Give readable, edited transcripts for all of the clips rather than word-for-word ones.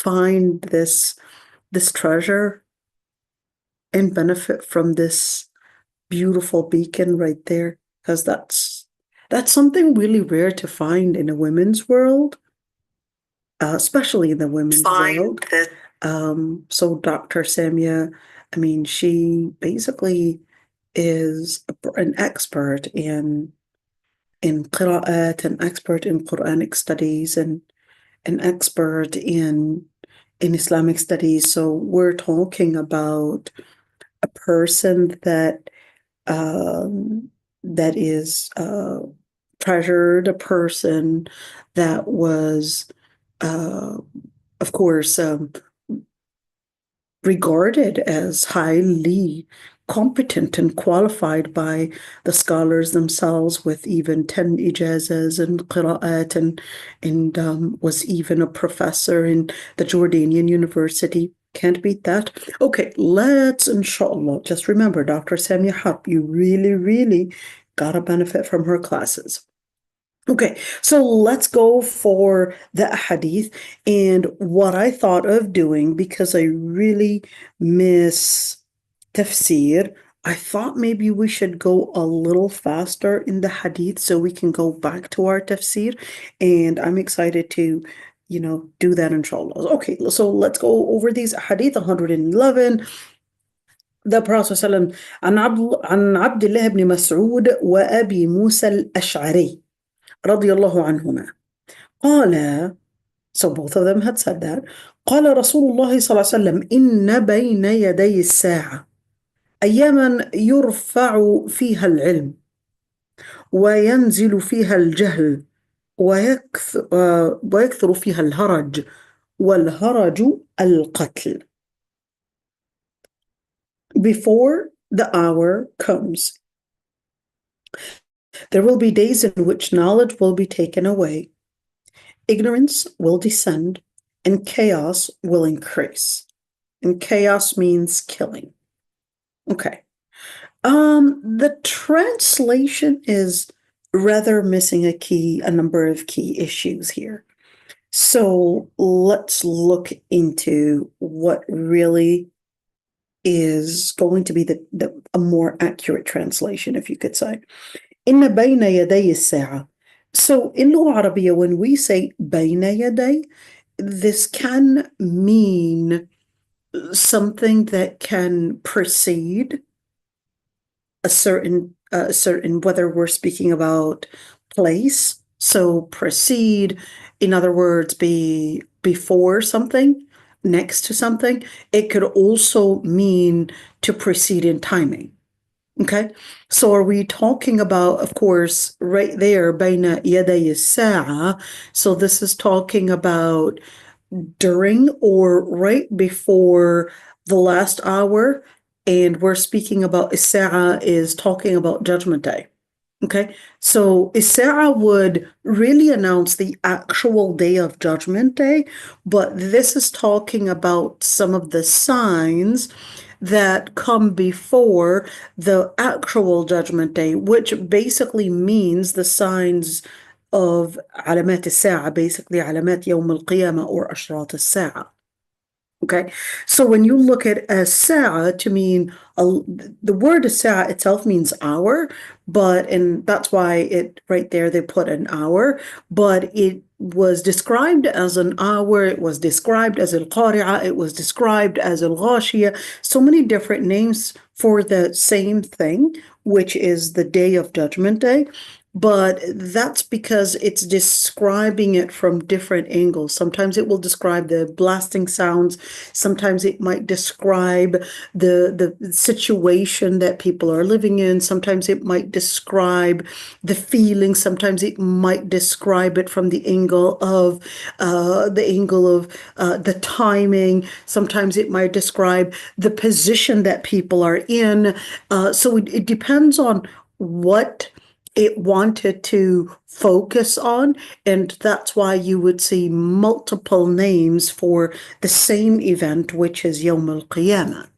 find this treasure and benefit from this beautiful beacon right there, because that's something really rare to find in a women's world, especially in the women's world. So Dr. Samia, I mean, she basically is an expert in qira'at, an expert in Quranic studies, and an expert in Islamic studies. So we're talking about a person that is treasured, a person that was, of course, regarded as highly competent and qualified by the scholars themselves, with even 10 ijazas and qira'at, and was even a professor in the Jordanian University. Can't beat that. Okay, let's, inshallah, just remember, Dr. Samia Harb, you really, really got to benefit from her classes. Okay, so let's go for the hadith. And what I thought of doing, because I really miss tafsir, I thought maybe we should go a little faster in the hadith so we can go back to our tafsir. And I'm excited to, do that, inshallah. Okay, so let's go over these hadith. 111. The Prophet ﷺ, عن عبد الله بن مسعود وأبي موسى الأشعري رضي الله عنهما قال, so both of them had said that, قال رسول الله صلى الله عليه وسلم إن بين يدي الساعة أياما يرفع فيها العلم وينزل فيها الجهل ويكثر فيها الهرج والهرج القتل. Before the hour comes, there will be days in which knowledge will be taken away, ignorance will descend, and chaos will increase. And chaos means killing. Okay. The translation is rather missing a number of key issues here. So let's look into what really is going to be a more accurate translation, if you could say. إن بين يدي الساعة. So in Lugha Arabiya, when we say بين يدي, this can mean something that can precede a certain, whether we're speaking about place. So precede, in other words, be before something, next to something. It could also mean to precede in timing. Okay, so are we talking about, of course, right there, بين يدي الساعة, so this is talking about during or right before the last hour, and we're speaking about الساعة is talking about Judgment Day. Okay, so الساعة would really announce the actual day of Judgment Day, but this is talking about some of the signs that come before the actual Judgment Day, which basically means the signs of علامات الساعة, basically علامات يوم القيامة or أشراط الساعة. Okay, so when you look at as-sa'a to mean, the word as-sa'a itself means hour, and that's why it right there they put an hour, but it was described as an hour, it was described as al-qari'ah, it was described as al-ghashiyah, so many different names for the same thing, which is the day of Judgment Day. But that's because it's describing it from different angles. Sometimes it will describe the blasting sounds. Sometimes it might describe the situation that people are living in. Sometimes it might describe the feeling. Sometimes it might describe it from the angle of the timing. Sometimes it might describe the position that people are in. So it depends on what it wanted to focus on, and that's why you would see multiple names for the same event, which is Yawm al-Qiyamah.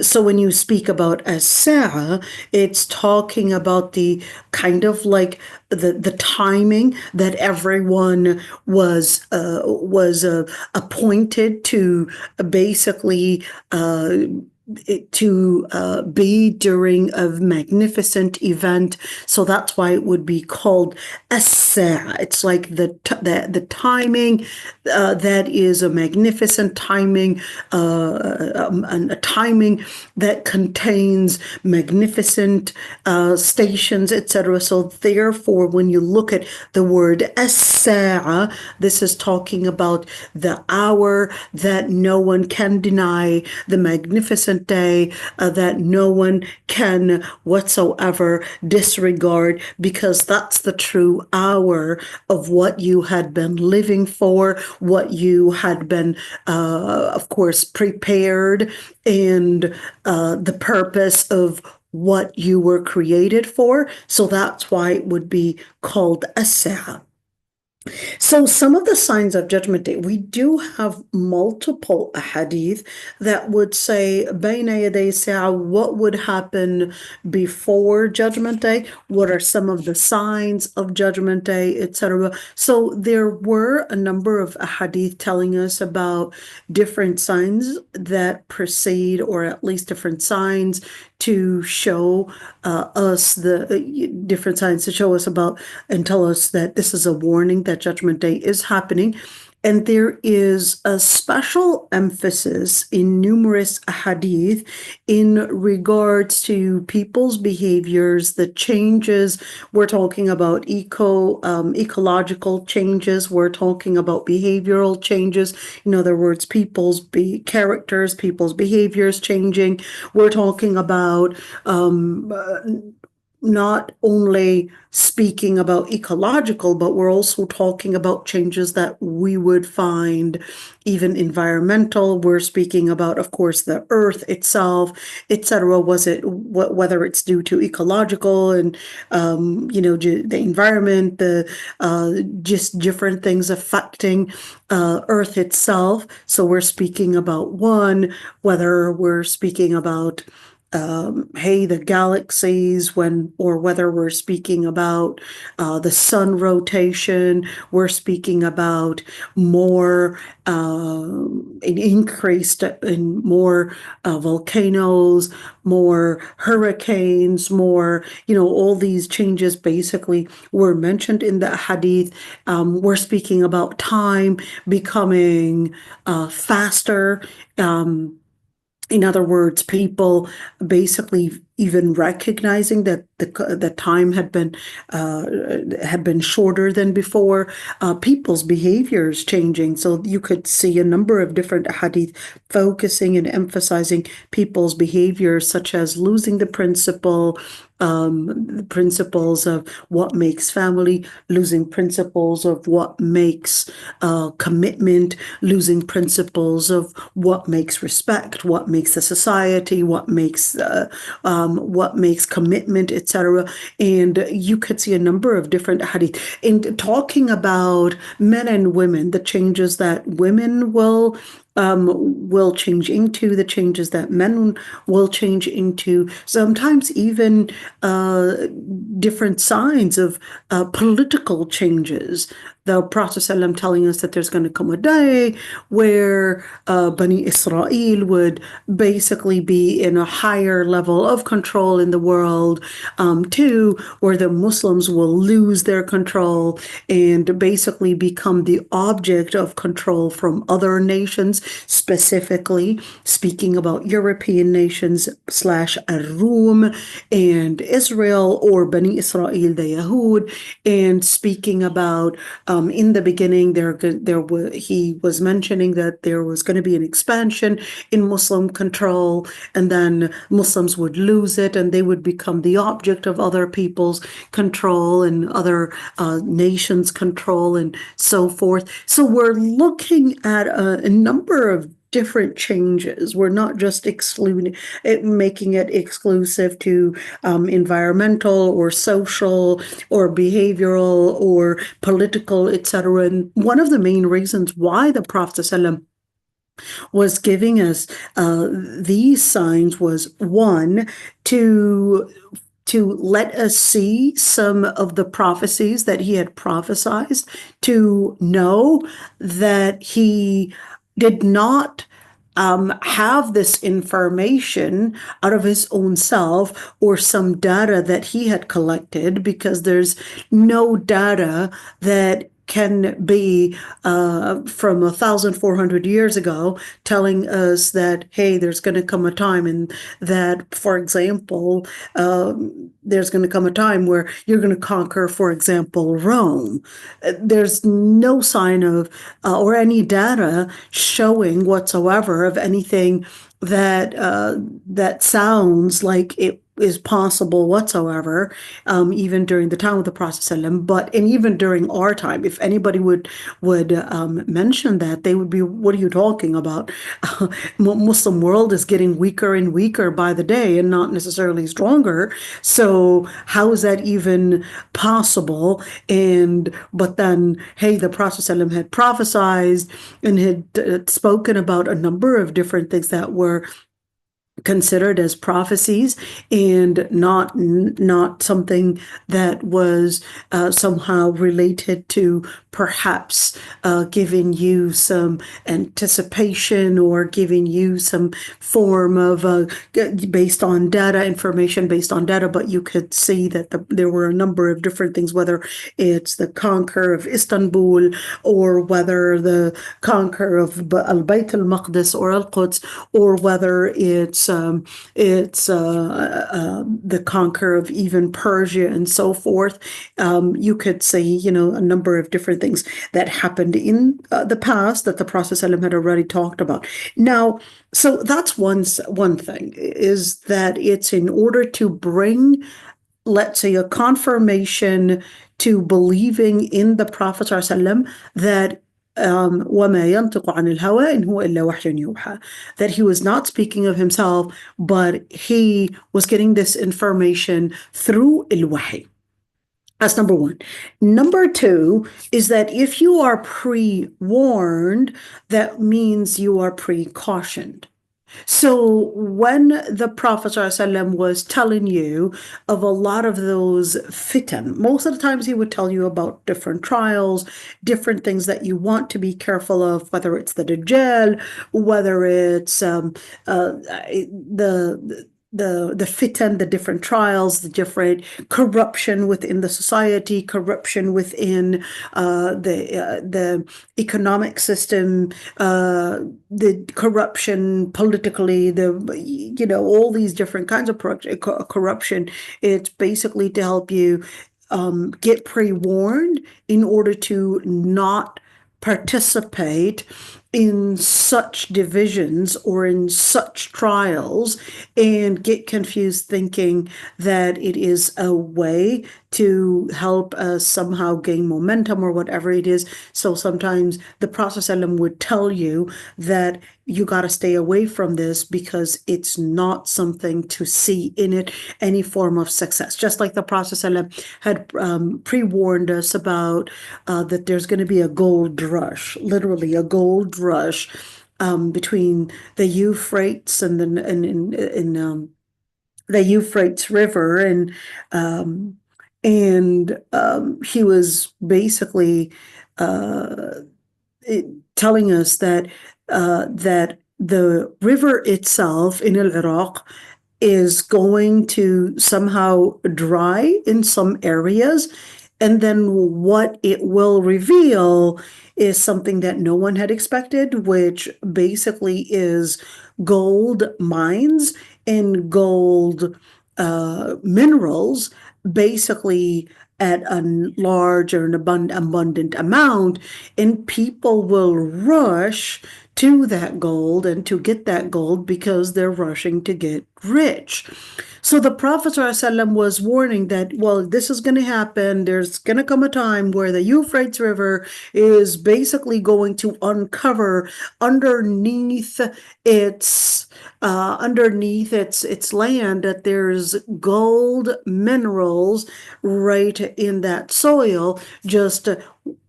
So when you speak about as-sa'a, it's talking about the kind of like the timing that everyone was appointed to basically be during a magnificent event. So that's why it would be called as-sa'a. It's like the timing that is a magnificent timing, and a timing that contains magnificent stations, etc. So therefore, when you look at the word as-sa'a, this is talking about the hour that no one can deny, the magnificent day that no one can whatsoever disregard, because that's the true hour of what you had been living for, what you had been, of course, prepared, and the purpose of what you were created for. So that's why it would be called as-sa'a. So some of the signs of Judgment Day, we do have multiple hadith that would say, Bayna yaday sa'a, what would happen before Judgment Day? What are some of the signs of Judgment Day, etc.? So there were a number of hadith telling us about different signs that precede, or at least different signs to show us the different signs to show us about and tell us that this is a warning that Judgment Day is happening. And there is a special emphasis in numerous hadith in regards to people's behaviors, the changes. We're talking about ecological changes. We're talking about behavioral changes. In other words, people's characters, people's behaviors changing. We're talking about not only speaking about ecological, but we're also talking about changes that we would find even environmental. We're speaking about, of course, the earth itself, etc. Whether it's due to ecological and the environment, just different things affecting earth itself. So we're speaking about whether we're speaking about the galaxies, or whether we're speaking about the sun rotation, we're speaking about more an increased in more volcanoes, more hurricanes, more, all these changes basically were mentioned in the hadith. We're speaking about time becoming faster. In other words, people basically even recognizing that the time had been shorter than before. People's behaviors changing. So you could see a number of different hadith focusing and emphasizing people's behaviors, such as losing the principles of what makes family, losing principles of what makes commitment, losing principles of what makes respect, what makes a society, what makes commitment, etc. And you could see a number of different hadith in talking about men and women, the changes that women will change into, the changes that men will change into, sometimes even different signs of political changes. The Prophet ﷺ telling us that there's going to come a day where Bani Israel would basically be in a higher level of control in the world, too, where the Muslims will lose their control and basically become the object of control from other nations, specifically speaking about European nations / Ar-Rum and Israel, or Bani Israel, the Yahud, and speaking about in the beginning, he was mentioning that there was going to be an expansion in Muslim control, and then Muslims would lose it, and they would become the object of other people's control and other nations' control, and so forth. So we're looking at a number of different changes. We're not just excluding it, making it exclusive to environmental or social or behavioral or political, etc. And one of the main reasons why the Prophet ﷺ was giving us these signs was one, to let us see some of the prophecies that he had prophesied, to know that he did not have this information out of his own self or some data that he had collected, because there's no data that can be from 1,400 years ago telling us that, hey, there's going to come a time, and that, for example, there's going to come a time where you're going to conquer, for example, Rome. There's no sign of or any data showing whatsoever of anything that that sounds like it is possible whatsoever, even during the time of the Prophet ﷺ, but and even during our time. If anybody would mention that, they would be, what are you talking about? Muslim world is getting weaker and weaker by the day and not necessarily stronger. So how is that even possible? But then, hey, the Prophet ﷺ had prophesied and had spoken about a number of different things that were considered as prophecies, and not something that was somehow related to perhaps giving you some anticipation or giving you some form of based on data, information based on data. But you could see that there were a number of different things, whether it's the conquer of Istanbul, or whether the conquer of al-Bayt al-Maqdis or al-Quds, or whether it's the conquer of even Persia and so forth. You could see, a number of different things that happened in the past that the Prophet ﷺ had already talked about. Now, so that's one thing, is that it's in order to bring, let's say, a confirmation to believing in the Prophet ﷺ that وَمَا يَنْطِقُ عَنِ الْهَوَىٰ إِنْ هُوَ إِلَّا وَحْيٌ يُوحَىٰ, that he was not speaking of himself, but he was getting this information through al-wahy. That's number one. Number two is that if you are pre-warned, that means you are precautioned. So when the Prophet ﷺ was telling you of a lot of those fitan, most of the times he would tell you about different trials, different things that you want to be careful of, whether it's the Dajjal, whether it's the fitan, the different trials, the different corruption within the society, corruption within the economic system, the corruption politically, all these different kinds of corruption. It's basically to help you get pre-warned in order to not participate in such divisions or in such trials and get confused thinking that it is a way to help us somehow gain momentum or whatever it is. So sometimes the Prophet ﷺ would tell you that you got to stay away from this because it's not something to see in it any form of success. Just like the Prophet ﷺ had pre-warned us about that there's going to be a gold rush, literally a gold rush between the Euphrates and the Euphrates River, and he was basically telling us that the river itself in Iraq is going to somehow dry in some areas, and then what it will reveal is something that no one had expected, which basically is gold mines and gold minerals, basically at a large or an abundant amount, and people will rush to that gold and to get that gold because they're rushing to get rich. So the Prophet ﷺ was warning that, well, this is going to happen. There's going to come a time where the Euphrates River is basically going to uncover underneath its land, that there's gold minerals right in that soil, just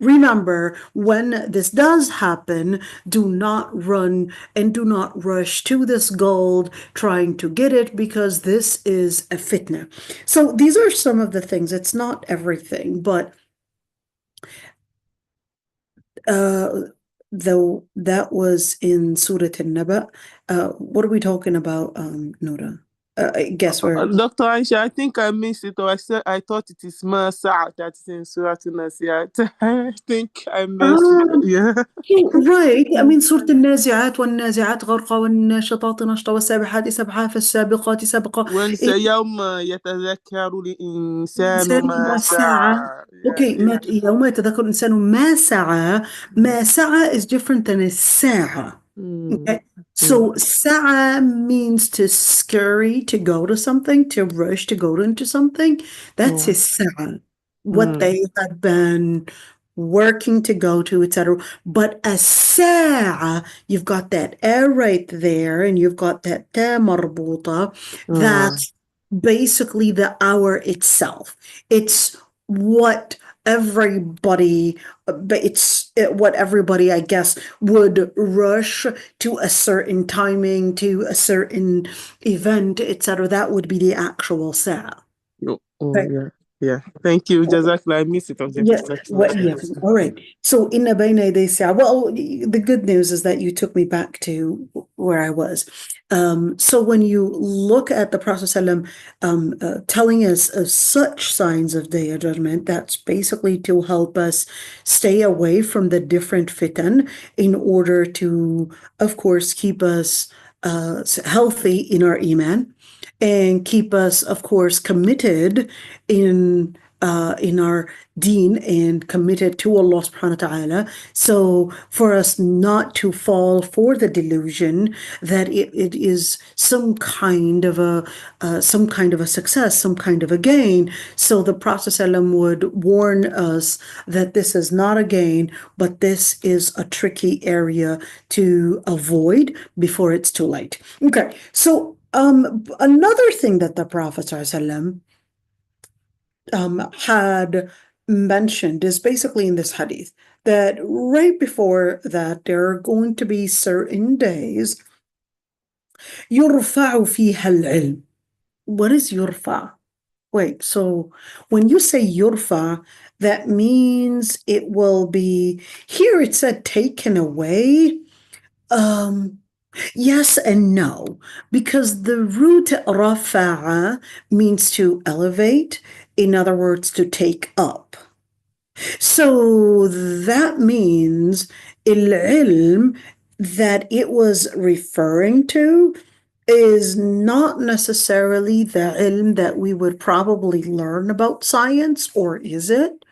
remember, when this does happen, do not run and do not rush to this gold trying to get it, because this is a fitna. So these are some of the things. It's not everything, but though that was in Surah An-Naba. What are we talking about, Nora? I guess we're Dr. Aisha, I think I missed it, or I thought it is Masa that is in Surah An-Nasiyat. I think I missed it. Yeah. right. I mean, سورة النازعات والنازعات غرقا والناشطات نشطا والسابحات سبحا فالسابقات سبقا. يوم يتذكر الإنسان الإنسان ما ما سعى. سعى. Okay, يوم يتذكر الإنسان ما سعى. ما سعى is different than الساعة. Okay. So sa'a means to scurry, to go to something, to rush, to go into something. That's his sa'a. What they had been working to go to, etc. But a sa'a, you've got that a right there, and you've got that ta marbuta. That's basically the hour itself. It's what everybody, but it's what everybody, I guess, would rush to a certain timing, to a certain event, etc. That would be the actual sa'a. Okay. Yeah. Thank you. Jazakallah. I missed it on the Yeah. All right. So in bayna yaday sa'a. Well, the good news is that you took me back to where I was. So when you look at the Prophet telling us of such signs of Day of Judgment, that's basically to help us stay away from the different fitan in order to, of course, keep us healthy in our iman, and keep us, of course, committed in our deen and committed to Allah subhanahu wa ta'ala. So for us not to fall for the delusion that it is some kind of a success, some kind of a gain. So the Prophet ﷺ would warn us that this is not a gain, but this is a tricky area to avoid before it's too late. Okay, so another thing that the Prophet ﷺ had mentioned is basically in this hadith, that right before that there are going to be certain days يرفع فيها العلم. What is يرفع? Wait, so when you say yurfa, that means it will be, here it said taken away. Yes and no, because the root rafa'a means to elevate, in other words, to take up. So that means al-ilm that it was referring to is not necessarily the ilm that we would probably learn about science, or is it?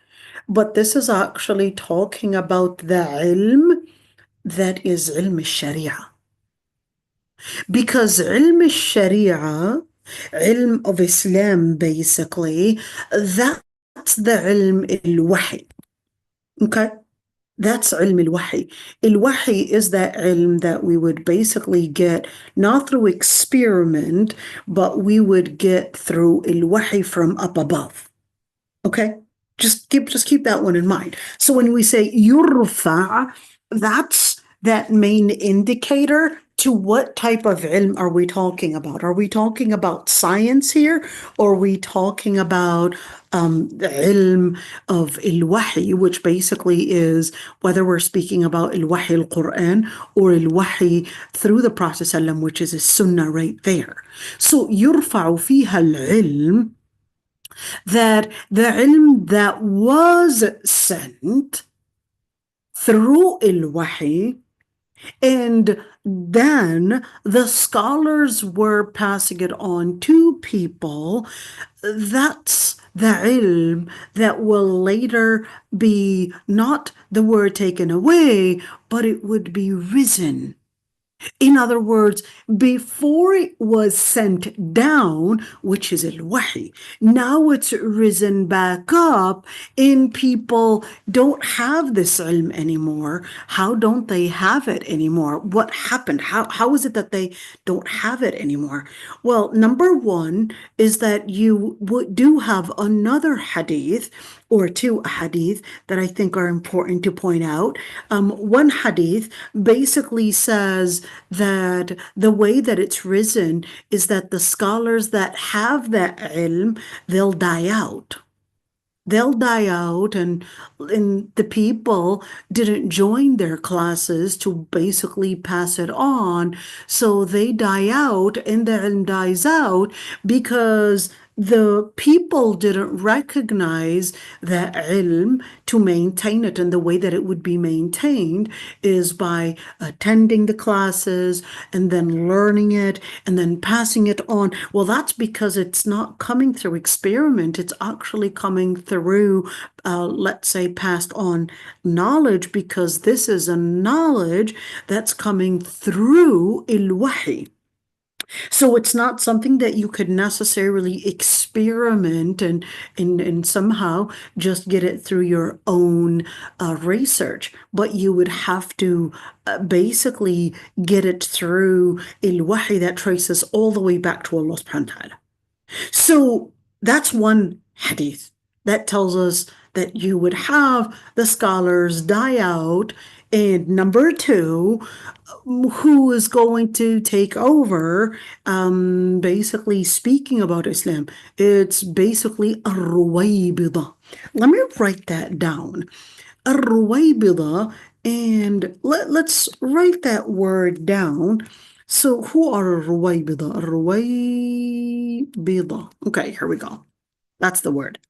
But this is actually talking about the ilm that is ilm al-sharia. Because ilm al-sharia, ilm of Islam basically, that's the ilm al-wahi. Okay? That's ilm al-wahi. Al-wahi is that ilm that we would basically get not through experiment, but we would get through al-wahi from up above. Okay? Just keep that one in mind. So when we say yurfa, that's that main indicator to what type of ilm are we talking about? Are we talking about science here, or are we talking about the ilm of al-wahi, which basically is whether we're speaking about al-wahi al-Quran or al-wahi through the Prophet ﷺ, which is a sunnah right there. So يرفع فيها العلم, that the ilm that was sent through al-wahi, and then the scholars were passing it on to people, that's the ilm that will later be not the word taken away, but it would be risen. In other words, before it was sent down, which is al-wahi, now it's risen back up, and people don't have this ilm anymore. How don't they have it anymore? What happened? How is it that they don't have it anymore? Well, number one is that you do have another hadith or two hadith that I think are important to point out. One hadith basically says that the way that it's risen is that the scholars that have that ilm, they'll die out. They'll die out, and the people didn't join their classes to basically pass it on. So they die out, and the ilm dies out because the people didn't recognize that ilm to maintain it. And the way that it would be maintained is by attending the classes and then learning it and then passing it on. Well, that's because it's not coming through experiment. It's actually coming through, let's say, passed on knowledge, because this is a knowledge that's coming through al-Wahy. So it's not something that you could necessarily experiment and somehow just get it through your own research, but you would have to basically get it through al-Wahy that traces all the way back to Allah subhanahu wa ta'ala. So that's one hadith that tells us that you would have the scholars die out. And number two, who is going to take over, basically speaking about Islam? It's basically al-Ruwaybida. Let me write that down. Al-Ruwaybida, and let's write that word down. So who are al-Ruwaybida? Al-Ruwaybida. Okay, here we go. That's the word.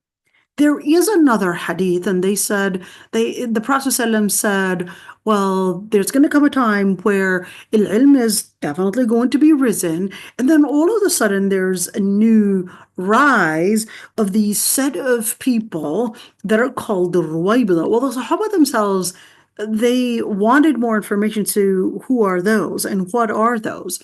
There is another hadith, and they said, the Prophet ﷺ said, well, there's going to come a time where ilm is definitely going to be risen, and then all of a sudden there's a new rise of these set of people that are called the Ruwaybida. Well, the Sahaba themselves, they wanted more information to who are those and what are those.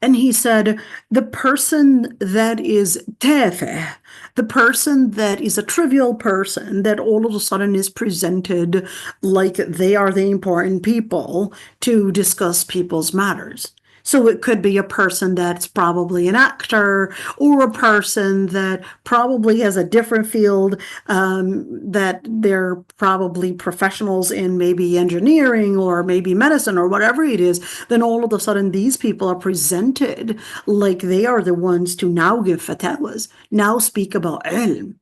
And he said, the person that is tafih, the person that is a trivial person that all of a sudden is presented like they are the important people to discuss people's matters. So it could be a person that's probably an actor, or a person that probably has a different field, that they're probably professionals in maybe engineering or maybe medicine or whatever it is. Then all of a sudden these people are presented like they are the ones to now give fatwas, now speak about ilm.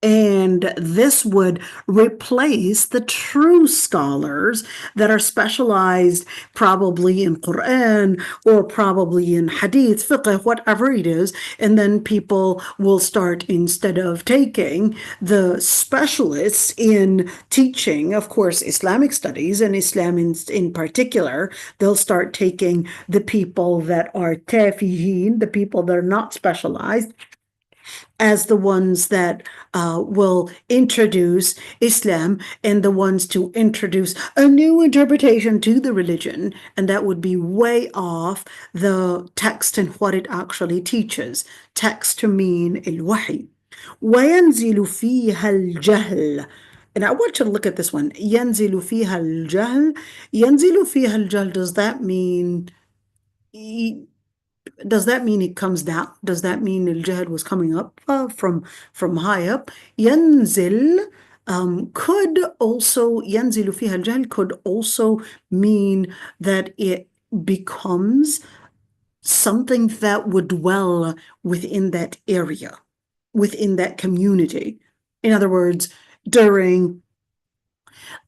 And this would replace the true scholars that are specialized probably in Quran or probably in hadith, fiqh, whatever it is. And then people will start, instead of taking the specialists in teaching, of course, Islamic studies and Islam in particular, they'll start taking the people that are tafihin, the people that are not specialized, as the ones that will introduce Islam and the ones to introduce a new interpretation to the religion, and that would be way off the text and what it actually teaches. Text to mean al-Wahy. وَيَنْزِلُ فِيهَا الْجَهْلِ. And I want you to look at this one. يَنْزِلُ فِيهَا الْجَهْلِ. يَنْزِلُ فِيهَا الْجَهْلِ, does that mean it comes down? Does that mean al-jahd was coming up from high up? Yanzil could also, yanzilu fiha al-jahl could also mean that it becomes something that would dwell within that area, within that community. In other words, during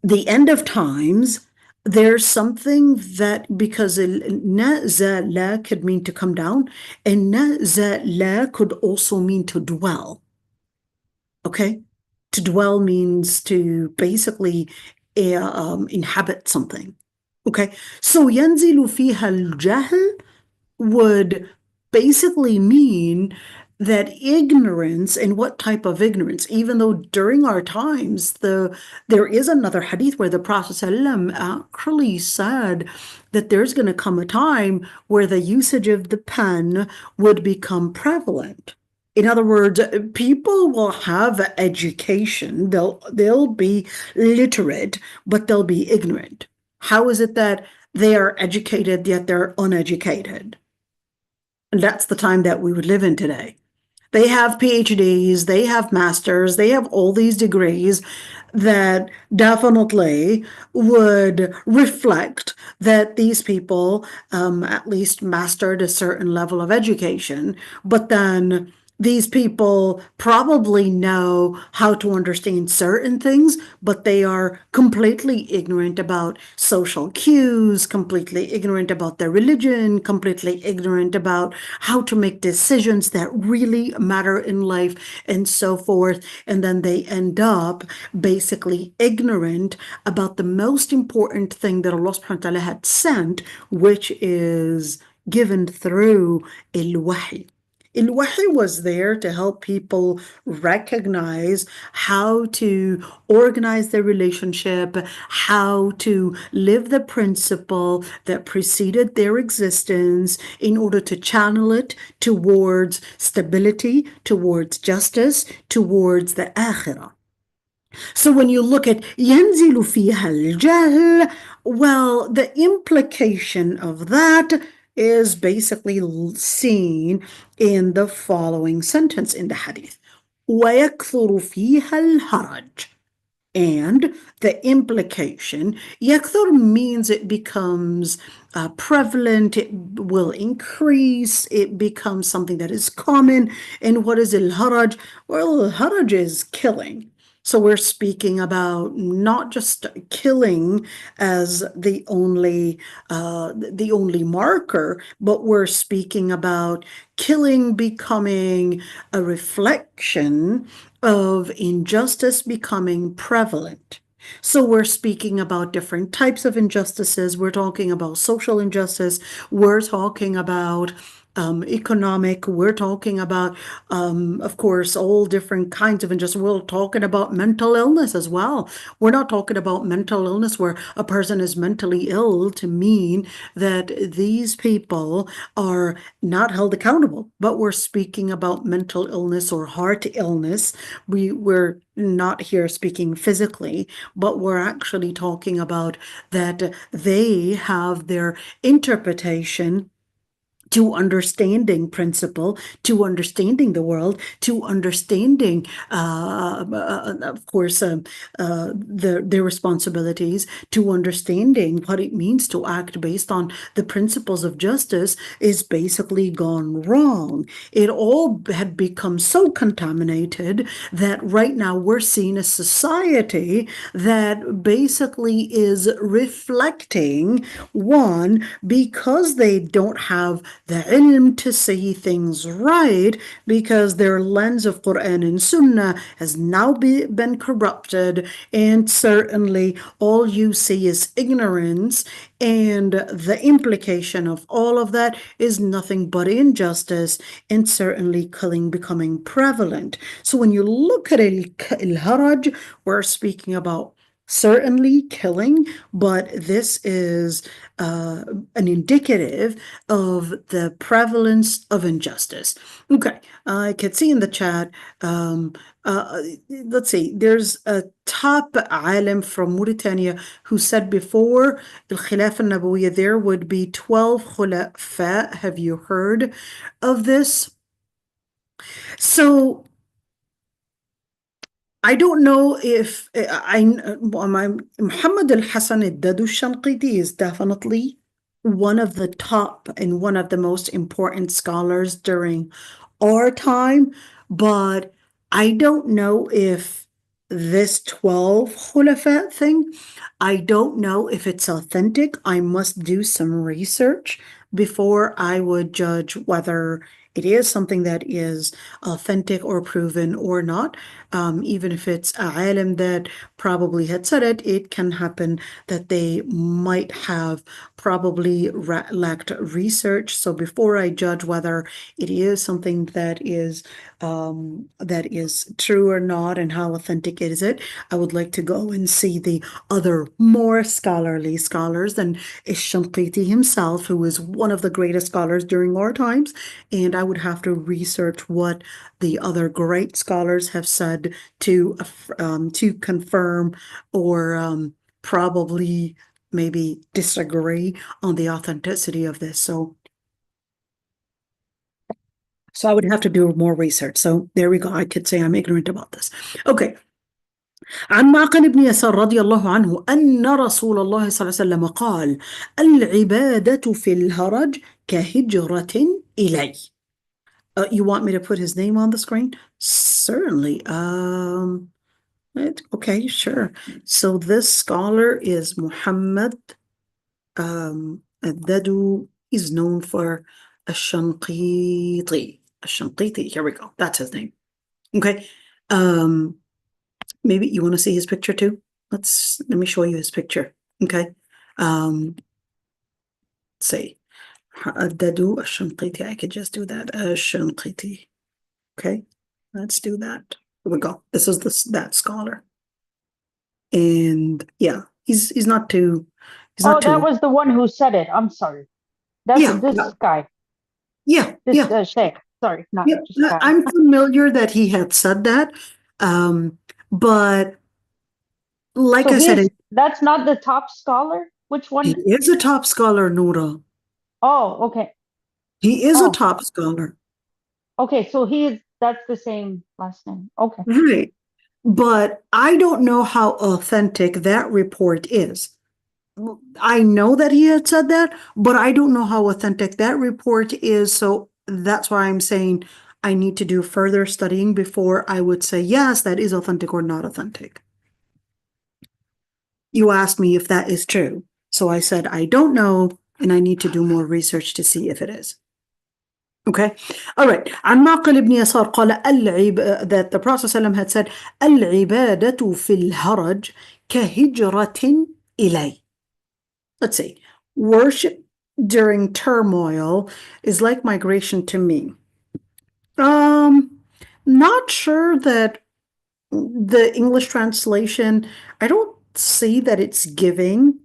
the end of times, there's something that, because nazala could mean to come down, and nazala could also mean to dwell. Okay? To dwell means to basically inhabit something. Okay? So yanzilu fiha al-jahl would basically mean that ignorance. And what type of ignorance? Even though during our times, there is another hadith where the Prophet ﷺ actually said that there's going to come a time where the usage of the pen would become prevalent. In other words, people will have education, they'll be literate, but they'll be ignorant. How is it that they are educated yet they're uneducated? And that's the time that we would live in today. They have PhDs, they have masters, they have all these degrees that definitely would reflect that these people at least mastered a certain level of education, but then these people probably know how to understand certain things, but they are completely ignorant about social cues, completely ignorant about their religion, completely ignorant about how to make decisions that really matter in life, and so forth. And then they end up basically ignorant about the most important thing that Allah subhanahu wa ta'ala had sent, which is given through al-Wahy. Al-Wahy was there to help people recognize how to organize their relationship, how to live the principle that preceded their existence in order to channel it towards stability, towards justice, towards the akhirah. So when you look at ينزل فيها الجهل, well, the implication of that is basically seen in the following sentence in the hadith. ويكثر فيها الهرج. And the implication, yakthur means it becomes prevalent, it will increase, it becomes something that is common. And what is al-haraj? Well, al-haraj is killing. So we're speaking about not just killing as the only marker, but we're speaking about killing becoming a reflection of injustice becoming prevalent. So we're speaking about different types of injustices. We're talking about social injustice. We're talking about economic. We're talking about, of course, all different kinds of injustice. We're talking about mental illness as well. We're not talking about mental illness where a person is mentally ill to mean that these people are not held accountable, but we're speaking about mental illness or heart illness. We're not here speaking physically, but we're actually talking about that they have their interpretation to understanding principle, to understanding the world, to understanding, of course, their responsibilities, to understanding what it means to act based on the principles of justice is basically gone wrong. It all had become so contaminated that right now we're seeing a society that basically is reflecting, one, because they don't have the ilm to see things right, because their lens of Quran and Sunnah has now been corrupted, and certainly all you see is ignorance, and the implication of all of that is nothing but injustice, and certainly killing becoming prevalent. So when you look at al-haraj, we're speaking about certainly killing, but this is an indicative of the prevalence of injustice. Okay, I could see in the chat, let's see, there's a top alim from Mauritania who said before al-Khilafah al-Nabawiyya there would be 12 khulafa. Have you heard of this? So I don't know if Muhammad al-Hassan al-Dadu al-Shanqiti is definitely one of the top and one of the most important scholars during our time, but I don't know if this 12 khulafa thing, I don't know if it's authentic. I must do some research before I would judge whether it is something that is authentic or proven or not. Even if it's a alim that probably had said it, it can happen that they might have probably lacked research. So before I judge whether it is something that is true or not and how authentic is it, I would like to go and see the other more scholarly scholars than Shanqiti himself, who is one of the greatest scholars during our times, and I would have to research what the other great scholars have said to confirm or probably maybe disagree on the authenticity of this. So So I would have to do more research. So there we go. I could say I'm ignorant about this. Okay. عن معقل بن يسار رضي الله عنه أن رسول الله صلى الله عليه وسلم قال: العبادة في الهرج كهجرة إلي. You want me to put his name on the screen? Certainly. Okay, sure. So this scholar is Muhammad al-Badri. He's known for al-Shanqiti. Al-Shanqiti, here we go. That's his name. Okay. Maybe you want to see his picture too? Let me show you his picture. Okay. Let's see. Al-Badri al-Shanqiti. I could just do that. Al-Shanqiti. Okay. Let's do that. Here we go. This is that scholar. And yeah, he's not too that was the one who said it. I'm sorry. That's this guy. Yeah. This Sheikh. Sorry, not just guy. I'm familiar that he had said that. But like I said, that's not the top scholar? Which one? He is a top scholar, Noura. Oh, okay. He is a top scholar. Okay, so that's the same last name. Okay. Right. But I don't know how authentic that report is. I know that he had said that, but I don't know how authentic that report is. So that's why I'm saying I need to do further studying before I would say, yes, that is authentic or not authentic. You asked me if that is true. So I said, I don't know, and I need to do more research to see if it is. Okay. All right. عن معقل بن يسار قال that the Prophet ﷺ had said العبادة في الهرج كهجرة إلي. Let's see. Worship during turmoil is like migration to me. Not sure that the English translation, I don't see that it's giving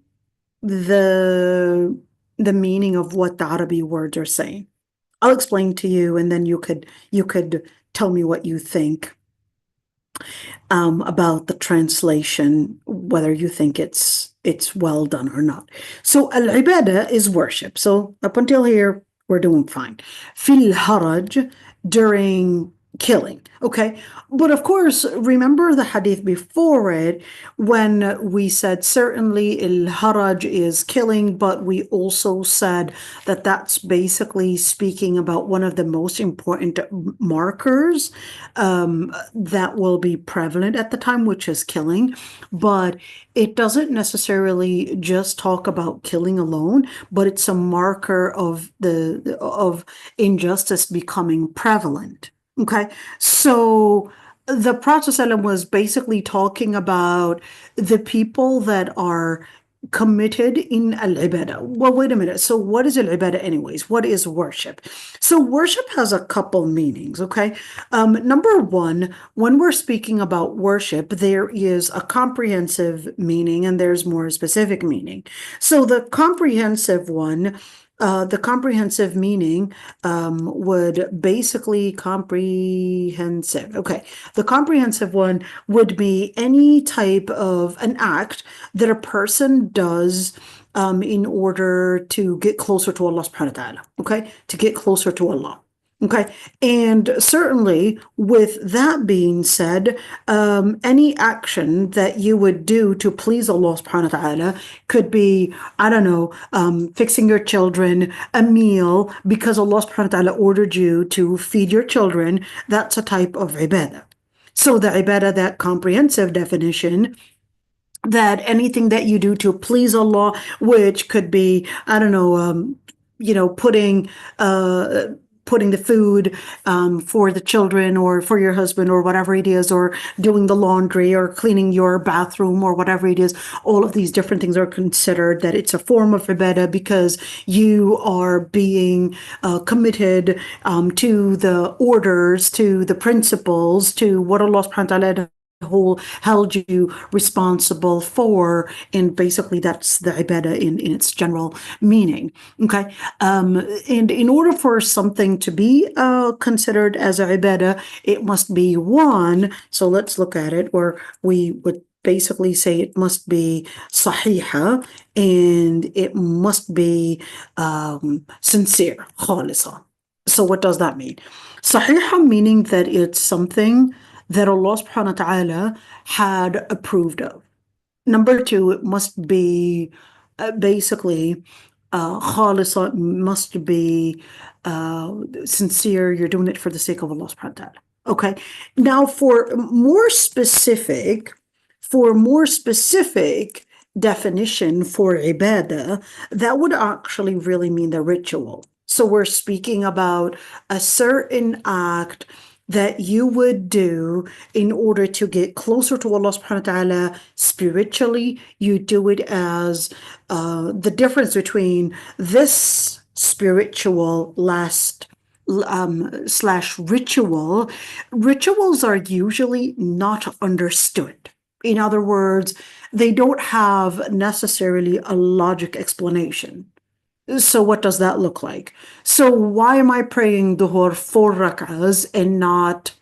the meaning of what the Arabic words are saying. I'll explain to you, and then you could tell me what you think about the translation, whether you think it's well done or not. So al-ibadah is worship. So up until here, we're doing fine. Fil haraj, during killing. Okay. But of course, remember the hadith before it when we said certainly al-haraj is killing, but we also said that that's basically speaking about one of the most important markers that will be prevalent at the time, which is killing. But it doesn't necessarily just talk about killing alone, but it's a marker of injustice becoming prevalent. Okay, so the Prophet ﷺ was basically talking about the people that are committed in al-ibadah. Well, wait a minute. So what is al-ibadah anyways? What is worship? So worship has a couple meanings, okay? Number one, when we're speaking about worship, there is a comprehensive meaning and there's more specific meaning. So the comprehensive one, the comprehensive meaning would basically comprehensive. Okay. The comprehensive one would be any type of an act that a person does in order to get closer to Allah subhanahu wa ta'ala. Okay. To get closer to Allah. Okay. And certainly with that being said, any action that you would do to please Allah subhanahu wa ta'ala could be, I don't know, fixing your children a meal because Allah subhanahu wa ta'ala ordered you to feed your children. That's a type of ibadah. So the ibadah, that comprehensive definition, that anything that you do to please Allah, which could be, I don't know, putting the food for the children or for your husband or whatever it is, or doing the laundry or cleaning your bathroom or whatever it is, all of these different things are considered that it's a form of ibadah because you are being committed to the orders, to the principles, to what Allah subhanahu wa ta'ala held you responsible for, and basically that's the ibadah in its general meaning. Okay, and in order for something to be considered as a ibadah, it must be one. So let's look at it, where we would basically say it must be sahiha, and it must be sincere, khalisa. So what does that mean? Sahiha meaning that it's something that Allah subhanahu wa ta'ala had approved of. Number two, it must be basically khalisa, must be sincere. You're doing it for the sake of Allah subhanahu wa ta'ala. Okay. Now for more specific definition for ibadah, that would actually really mean the ritual. So we're speaking about a certain act that you would do in order to get closer to Allah subhanahu wa ta'ala spiritually. You do it as the difference between this spiritual slash ritual. Rituals are usually not understood. In other words, they don't have necessarily a logic explanation. So what does that look like? So why am I praying duhur 4 rak'ahs and not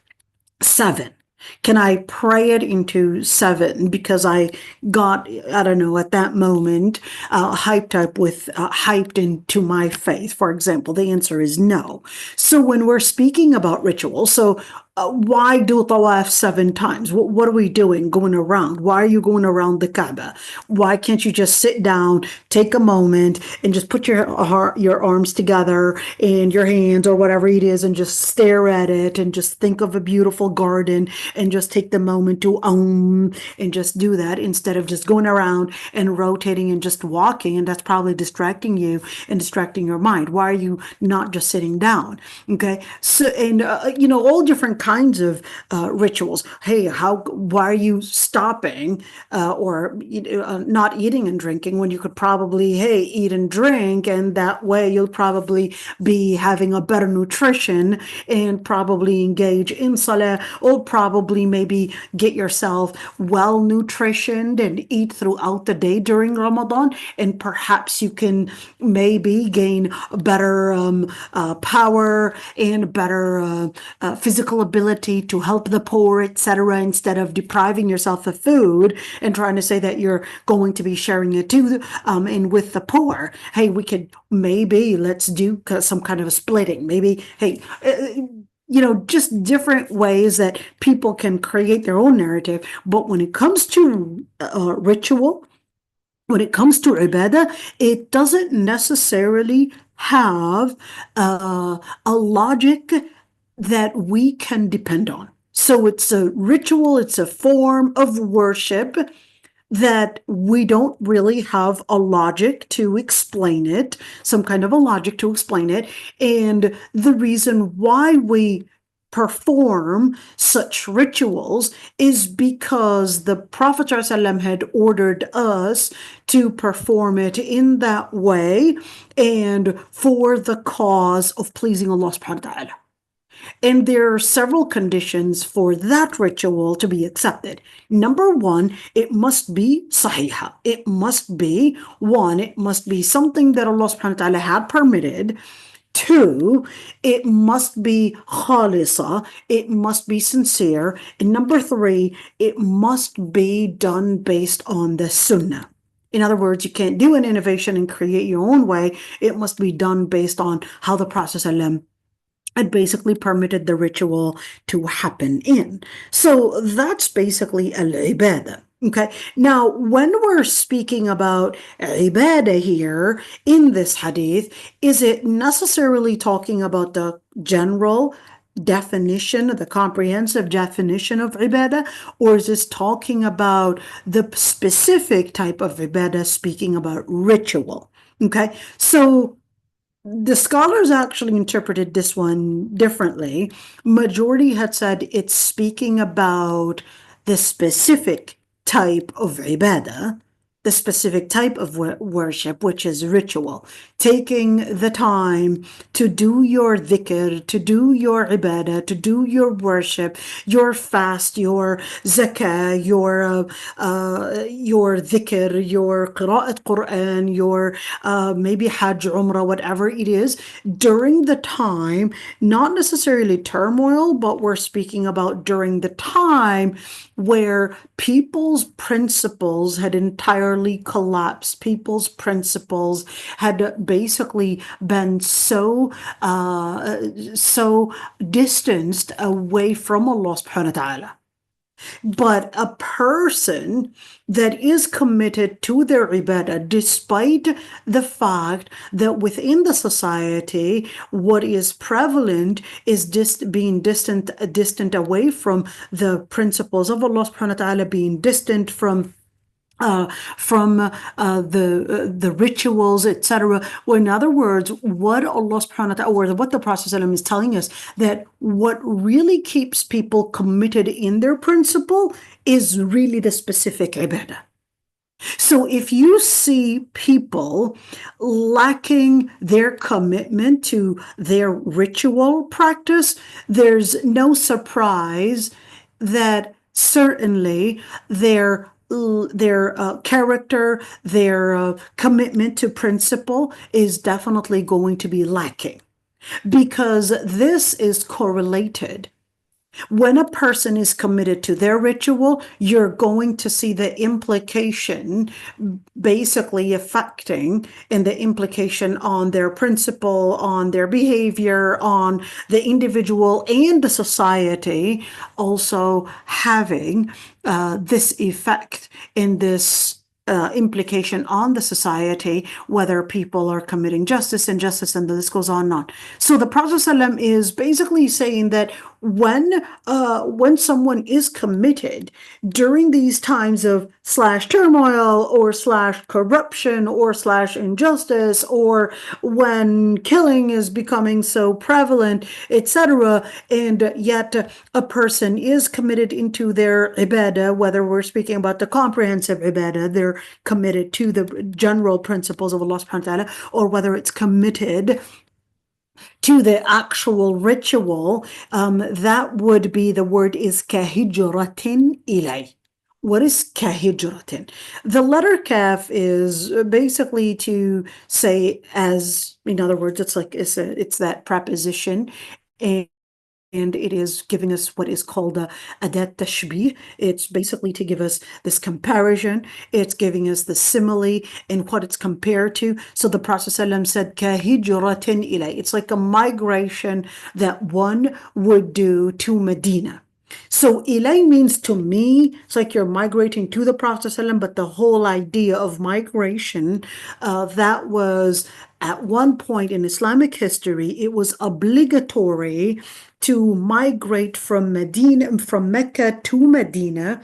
7? Can I pray it into 7 because I got, I don't know, at that moment, hyped into my faith, for example? The answer is no. So when we're speaking about rituals, so why do tawaf 7 times? What are we doing going around? Why are you going around the Kaaba? Why can't you just sit down, take a moment, and just put your arms together and your hands or whatever it is and just stare at it and just think of a beautiful garden and just take the moment to and just do that instead of just going around and rotating and just walking, and that's probably distracting you and distracting your mind. Why are you not just sitting down? Okay, so and all different kinds of rituals. Hey, why are you stopping or not eating and drinking when you could probably eat and drink, and that way you'll probably be having a better nutrition and probably engage in salah, or probably maybe get yourself well nutritioned and eat throughout the day during Ramadan, and perhaps you can maybe gain better power and better physical ability to help the poor, etc., instead of depriving yourself of food and trying to say that you're going to be sharing it too and with the poor. Hey, we could maybe let's do some kind of a splitting. Maybe, hey, just different ways that people can create their own narrative. But when it comes to ritual, when it comes to ibadah, it doesn't necessarily have a logic that we can depend on. So it's a ritual, it's a form of worship that we don't really have a logic to explain it, some kind of a logic to explain it. And the reason why we perform such rituals is because the Prophet ﷺ had ordered us to perform it in that way and for the cause of pleasing Allah subhanahu wa ta'ala. And there are several conditions for that ritual to be accepted. Number one, it must be sahiha. It must be something that Allah subhanahu wa ta'ala had permitted. 2, it must be khalisa. It must be sincere. And number 3, it must be done based on the sunnah. In other words, you can't do an innovation and create your own way. It must be done based on how the Prophet ﷺ had basically permitted the ritual to happen in. So that's basically al-ibadah. Okay, now when we're speaking about ibadah here in this hadith, is it necessarily talking about the general definition, the comprehensive definition of ibadah, or is this talking about the specific type of ibadah, speaking about ritual? Okay, so the scholars actually interpreted this one differently. Majority had said it's speaking about the specific type of ibadah, the specific type of worship, which is ritual. Taking the time to do your dhikr, to do your ibadah, to do your worship, your fast, your zakah, your dhikr, your qira'at Quran, your maybe hajj, umrah, whatever it is, during the time, not necessarily turmoil, but we're speaking about during the time where people's principles had entirely utterly collapsed. People's principles had basically been so distanced away from Allah subhanahu wa ta'ala. But a person that is committed to their ibadah, despite the fact that within the society, what is prevalent is being distant away from the principles of Allah subhanahu wa ta'ala, being distant from the rituals, etc. Well, in other words, what Allah subhanahu wa ta'ala, or what the Prophet ﷺ is telling us, that what really keeps people committed in their principle is really the specific ibadah. So if you see people lacking their commitment to their ritual practice, there's no surprise that certainly their character, their commitment to principle is definitely going to be lacking, because this is correlated. When a person is committed to their ritual, you're going to see the implication basically affecting, and the implication on their principle, on their behavior, on the individual and the society, also having this effect in this implication on the society, whether people are committing injustice, and the list goes on and on. So the Prophet ﷺ is basically saying that when someone is committed during these times of /turmoil or /corruption or /injustice, or when killing is becoming so prevalent, etc., and yet a person is committed into their ibadah, whether we're speaking about the comprehensive ibadah, they're committed to the general principles of Allah subhanahu wa ta'ala, or whether it's committed to the actual ritual, that would be, the word is kahijratin ilay. What is kahijratin? The letter kaf is basically to say, as in other words, it's that preposition, and it is giving us what is called a adat tashbih. It's basically to give us this comparison. It's giving us the simile and what it's compared to. So the Prophet ﷺ said, kahijratin ilay. It's like a migration that one would do to Medina. So ilay means to me. It's like you're migrating to the Prophet ﷺ, but the whole idea of migration, that was at one point in Islamic history, it was obligatory to migrate from Mecca to Medina.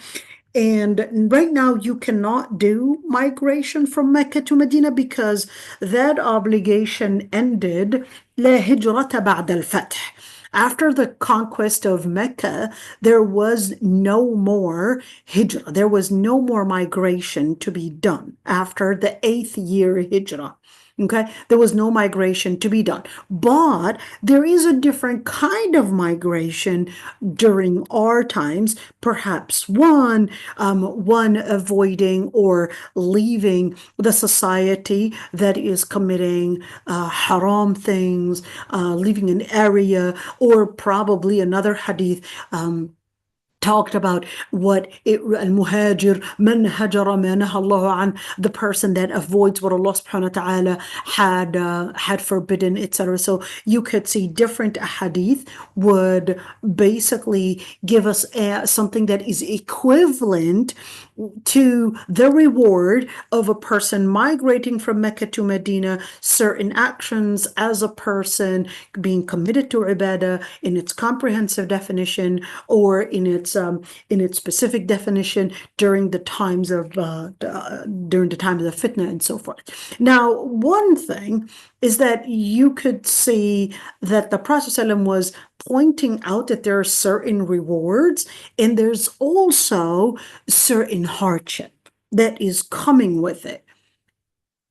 And right now you cannot do migration from Mecca to Medina because that obligation ended. لا هجرة بعد الفتح. After the conquest of Mecca, there was no more hijrah. There was no more migration to be done after the 8th year hijrah. Okay, there was no migration to be done, but there is a different kind of migration during our times. Perhaps one avoiding or leaving the society that is committing haram things, leaving an area, or probably another hadith talked about what al-muhajir man hajara ma naha Allahu an, the person that avoids what Allah subhanahu wa ta'ala had forbidden, etc. So you could see different hadith would basically give us something that is equivalent to the reward of a person migrating from Mecca to Medina, certain actions as a person being committed to ibadah in its comprehensive definition, or in its specific definition during the times of the fitna and so forth. Now, one thing is that you could see that the Prophet ﷺ was pointing out that there are certain rewards, and there's also certain hardship that is coming with it.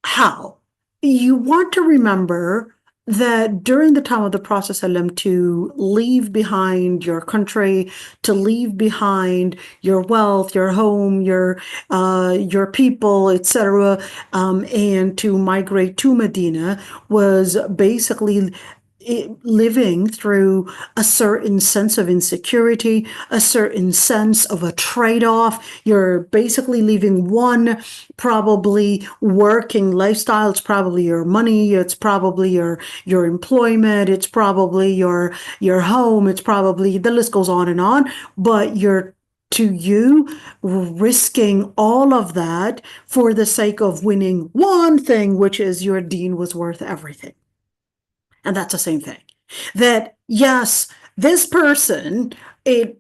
How? You want to remember that during the time of the Prophet ﷺ, to leave behind your country, to leave behind your wealth, your home, your people, etc., and to migrate to Medina was basically living through a certain sense of insecurity, a certain sense of a trade-off. You're basically leaving one probably working lifestyle. It's probably your money. It's probably your employment. It's probably your home. It's probably, the list goes on, but you're risking all of that for the sake of winning one thing, which is your deen was worth everything. And that's the same thing. That, yes, this person, it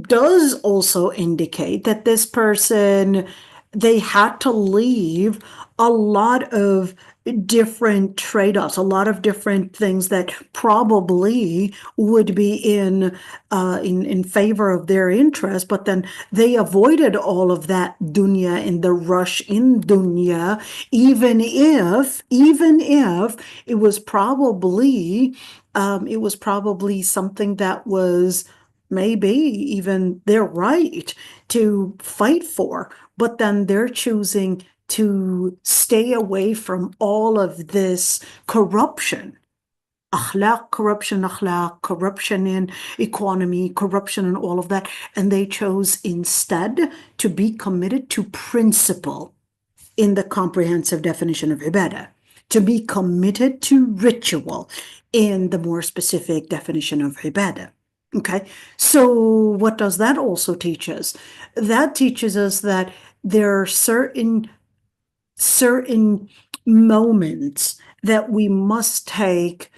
does also indicate that this person, they had to leave a lot of different trade-offs, a lot of different things that probably would be in favor of their interest, but then they avoided all of that dunya in the rush in dunya, even if it was probably something that was maybe even their right to fight for, but then they're choosing to stay away from all of this corruption. Corruption in economy, corruption and all of that. And they chose instead to be committed to principle in the comprehensive definition of ibadah, to be committed to ritual in the more specific definition of ibadah. Okay, so what does that also teach us? That teaches us that there are certain moments that we must take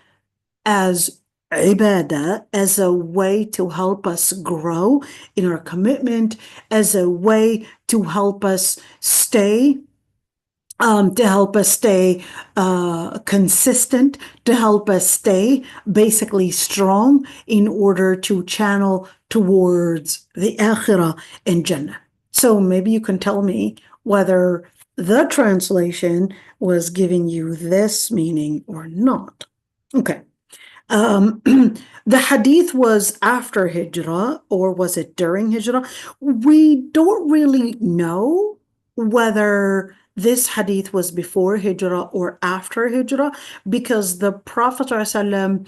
as ibadah, as a way to help us grow in our commitment, as a way to help us stay consistent, to help us stay basically strong in order to channel towards the akhirah and Jannah. So maybe you can tell me whether the translation was giving you this meaning or not. Okay. The hadith was after Hijrah, or was it during Hijrah? We don't really know whether this hadith was before Hijrah or after Hijrah, because the Prophet ﷺ,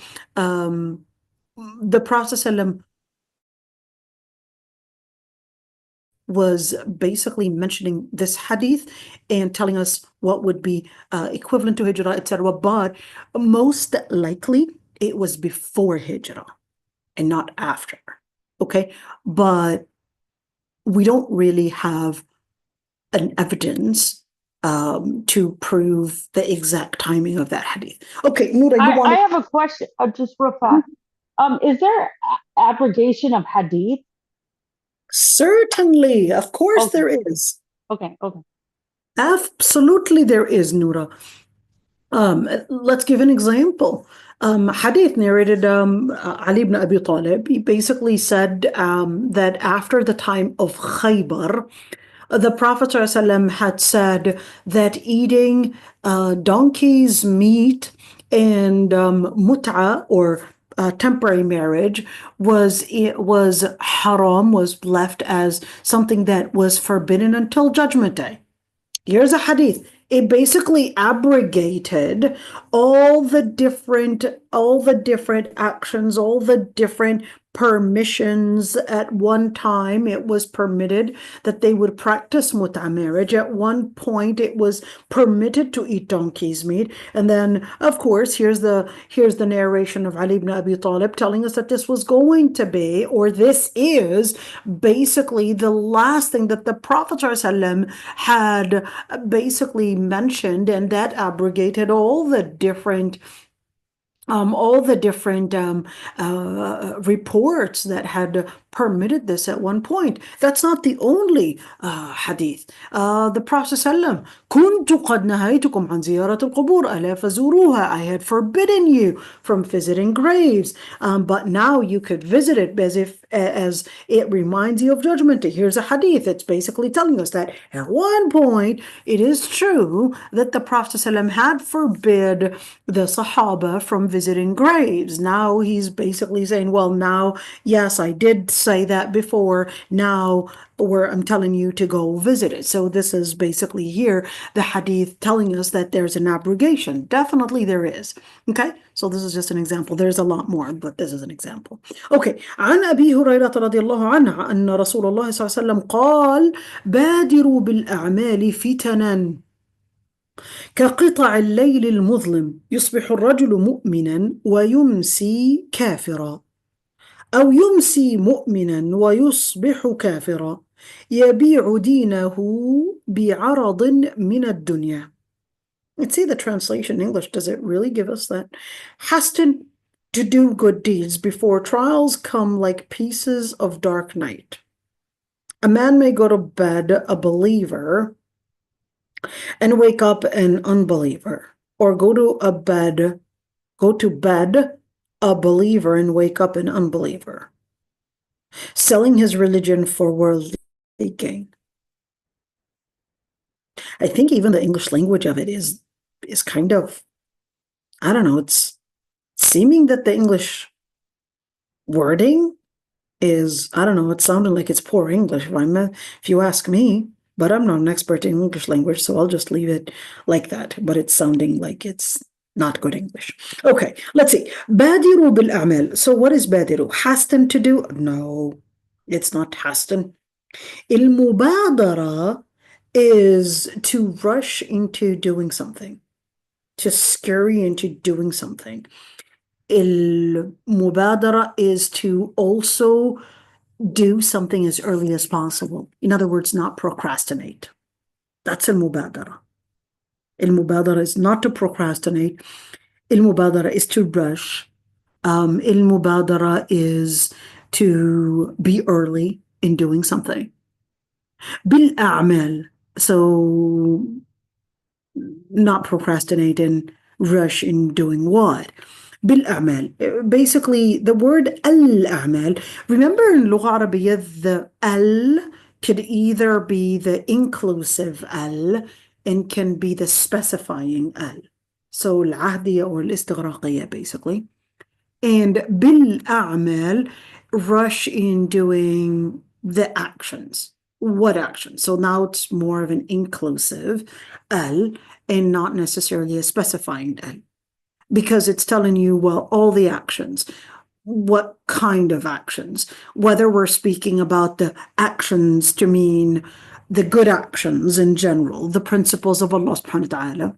was basically mentioning this hadith and telling us what would be equivalent to Hijrah, etc. But most likely it was before Hijrah and not after. Okay, but we don't really have an evidence to prove the exact timing of that hadith. Okay, Noura, I have a question, just real fast. Is there abrogation of hadith? Certainly, of course there is. Okay. Absolutely there is, Noura. Let's give an example. Hadith narrated Ali ibn Abi Talib. He basically said that after the time of Khaybar, the Prophet ﷺ had said that eating donkey's meat and mut'a, or temporary marriage, was haram, was left as something that was forbidden until Judgment Day. Here's a hadith. It basically abrogated all the different actions, all the different permissions. At one time, it was permitted that they would practice mut'a marriage. At one point, it was permitted to eat donkey's meat. And then, of course, here's the narration of Ali ibn Abi Talib telling us that this was going to be, or this is, basically the last thing that the Prophet ﷺ had basically mentioned, and that abrogated all the different reports that had permitted this at one point. That's not the only hadith. The Prophet ﷺ, كنت قد نهيتكم عن زيارة القبور ألا فزوروها. I had forbidden you from visiting graves, but now you could visit it as it reminds you of Judgment Day. Here's a hadith. It's basically telling us that at one point it is true that the Prophet ﷺ had forbid the Sahaba from visiting graves. Now he's basically saying, well, now, yes, I did say that before. Now where I'm telling you to go visit it. So this is basically here the hadith telling us that there's an abrogation. Definitely there is. Okay, so this is just an example. There's a lot more, but this is an example. Okay, عن أبي هريرة رضي الله عنه أن رسول الله صلى الله عليه وسلم قال بادروا بالأعمال فتنا كقطع الليل المظلم يصبح الرجل مؤمنا ويمسي كافرا أو يمسي مؤمنا ويصبح كافرا يبيع دينه بعرض من الدنيا. Let's see the translation in English. Does it really give us that? Hasten to do good deeds before trials come like pieces of dark night. A man may go to bed a believer and wake up an unbeliever, or go to bed a believer and wake up an unbeliever, selling his religion for worldly gain. I think even the English language of it is kind of, I don't know, it's seeming that the English wording is, I don't know, it's sounding like it's poor English if you ask me, but I'm not an expert in English language, so I'll just leave it like that, but it's sounding like it's not good English. Okay, let's see. بادروا بالأعمال. So what is بادروا? Hasten to do? No, it's not hasten. المبادرة is to rush into doing something, to scurry into doing something. المبادرة is to also do something as early as possible. In other words, not procrastinate. That's المبادرة. المبادرة is not to procrastinate. المبادرة is to rush. المبادرة is to be early in doing something. بالأعمال, so not procrastinate and rush in doing what? بالأعمال. Basically, the word الأعمال, remember in اللغة العربية, the al could either be the inclusive al and can be the specifying al. So العهدية or الاستغراقية basically. And بالأعمال, rush in doing the actions. What action? So now it's more of an inclusive al and not necessarily a specifying al, because it's telling you, well, all the actions. What kind of actions? Whether we're speaking about the actions to mean the good actions in general, the principles of Allah subhanahu wa ta'ala,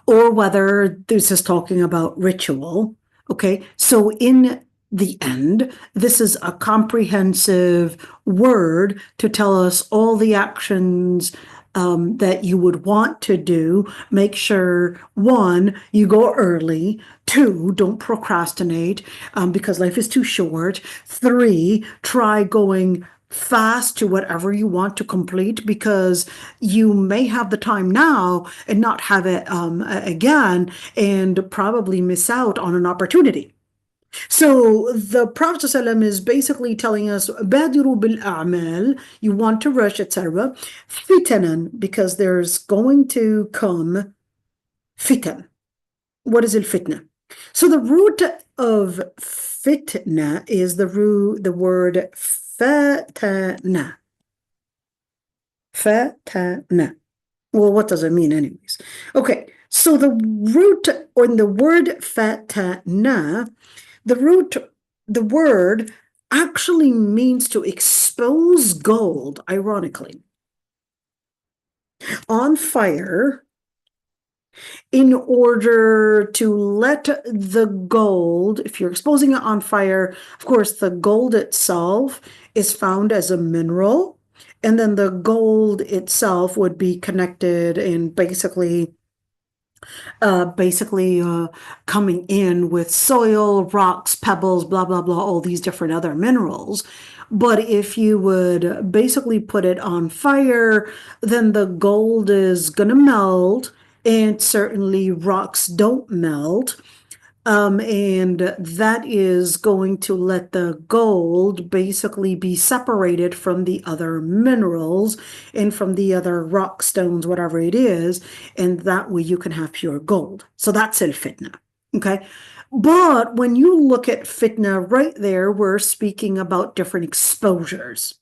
or whether this is talking about ritual. Okay, so in the end, this is a comprehensive word to tell us all the actions that you would want to do. Make sure, 1, you go early. 2, don't procrastinate because life is too short. 3, try going fast to whatever you want to complete, because you may have the time now and not have it again, and probably miss out on an opportunity. So the Prophet ﷺ is basically telling us, بادروا بالأعمال, you want to rush, etc. فتنا, because there's going to come fitan. What is al-fitna? So the root of fitna is the word fatana. Fatana. Well, what does it mean anyways? Okay, so the root, or in the word fatana, the word actually means to expose gold, ironically, on fire in order to let the gold, if you're exposing it on fire, of course, the gold itself is found as a mineral, and then the gold itself would be connected and basically coming in with soil, rocks, pebbles, blah, blah, blah, all these different other minerals. But if you would basically put it on fire, then the gold is going to melt, and certainly rocks don't melt. And that is going to let the gold basically be separated from the other minerals and from the other rock stones, whatever it is, and that way you can have pure gold. So that's al-fitna. Okay. But when you look at fitna right there, we're speaking about different exposures.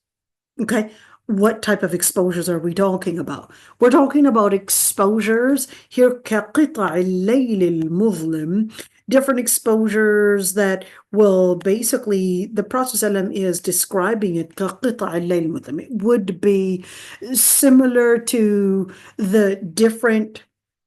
Okay. What type of exposures are we talking about? We're talking about exposures here, كقطع الليل المظلم, different exposures that will basically, the Prophet ﷺ is describing it, كقطع الليل المظلم. It would be similar to the different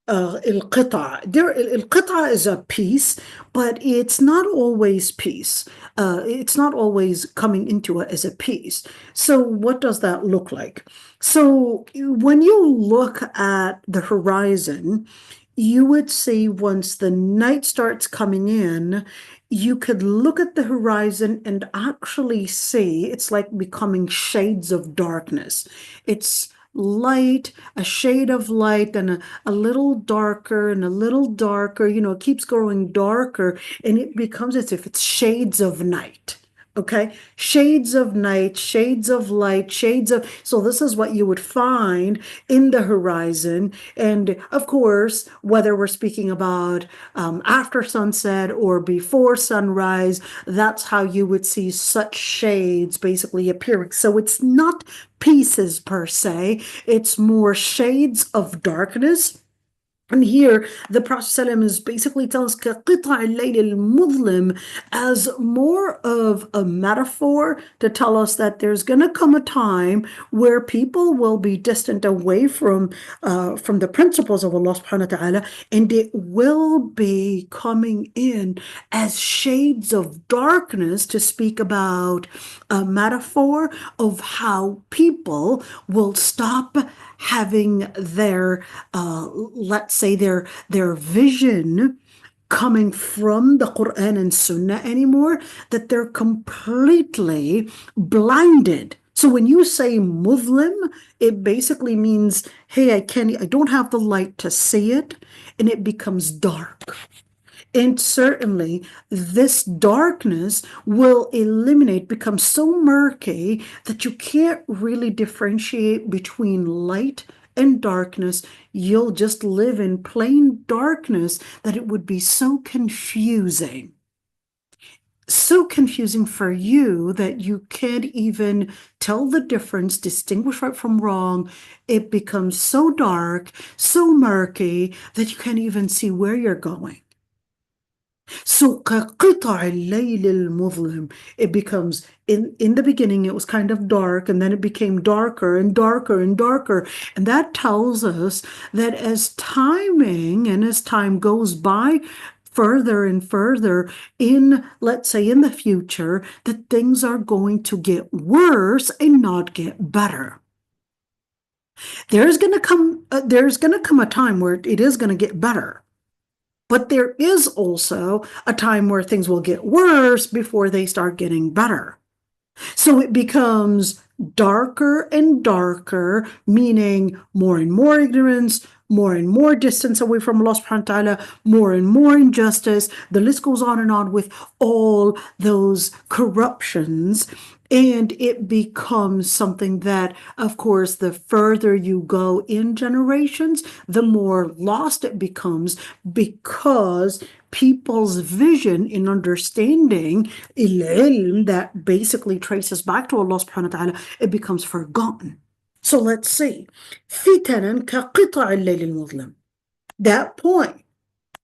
القطع. القطع is a piece, but it's not always peace. It's not always coming into it as a piece. So what does that look like? So when you look at the horizon, you would see once the night starts coming in, you could look at the horizon and actually see it's like becoming shades of darkness. It's light, a shade of light, and a little darker and a little darker, it keeps growing darker, and it becomes as if it's shades of night. Okay, shades of night, shades of light, so this is what you would find in the horizon. And of course, whether we're speaking about after sunset or before sunrise, that's how you would see such shades basically appearing. So it's not pieces per se, it's more shades of darkness. And here, the Prophet ﷺ is basically telling us كَقِطَعِ اللَّيْلِ الْمُظْلِمِ as more of a metaphor to tell us that there's going to come a time where people will be distant away from the principles of Allah subhanahu wa ta'ala, and it will be coming in as shades of darkness, to speak about a metaphor of how people will stop having their let's say their vision coming from the Quran and Sunnah anymore, that they're completely blinded. So when you say Muslim, it basically means, hey, I don't have the light to see it, and it becomes dark. And certainly this darkness will become so murky that you can't really differentiate between light and darkness. You'll just live in plain darkness, that it would be so confusing. So confusing for you that you can't even tell the difference, distinguish right from wrong. It becomes so dark, so murky, that you can't even see where you're going. So كَقِطَعِ اللَّيْلِ الْمُظْلِمِ, it becomes, in the beginning it was kind of dark, and then it became darker and darker and darker. And that tells us that as time goes by further and further let's say in the future, that things are going to get worse and not get better. There's going to come a time where it is going to get better. But there is also a time where things will get worse before they start getting better. So it becomes darker and darker, meaning more and more ignorance, more and more distance away from Allah subhanahu wa ta'ala, more and more injustice. The list goes on and on with all those corruptions. And it becomes something that, of course, the further you go in generations, the more lost it becomes, because people's vision in understanding ilm that basically traces back to Allah subhanahu wa ta'ala, it becomes forgotten. So let's see. فِتَنًا كَقِطَعِ اللَّيْلِ الْمُظْلِمِ. That point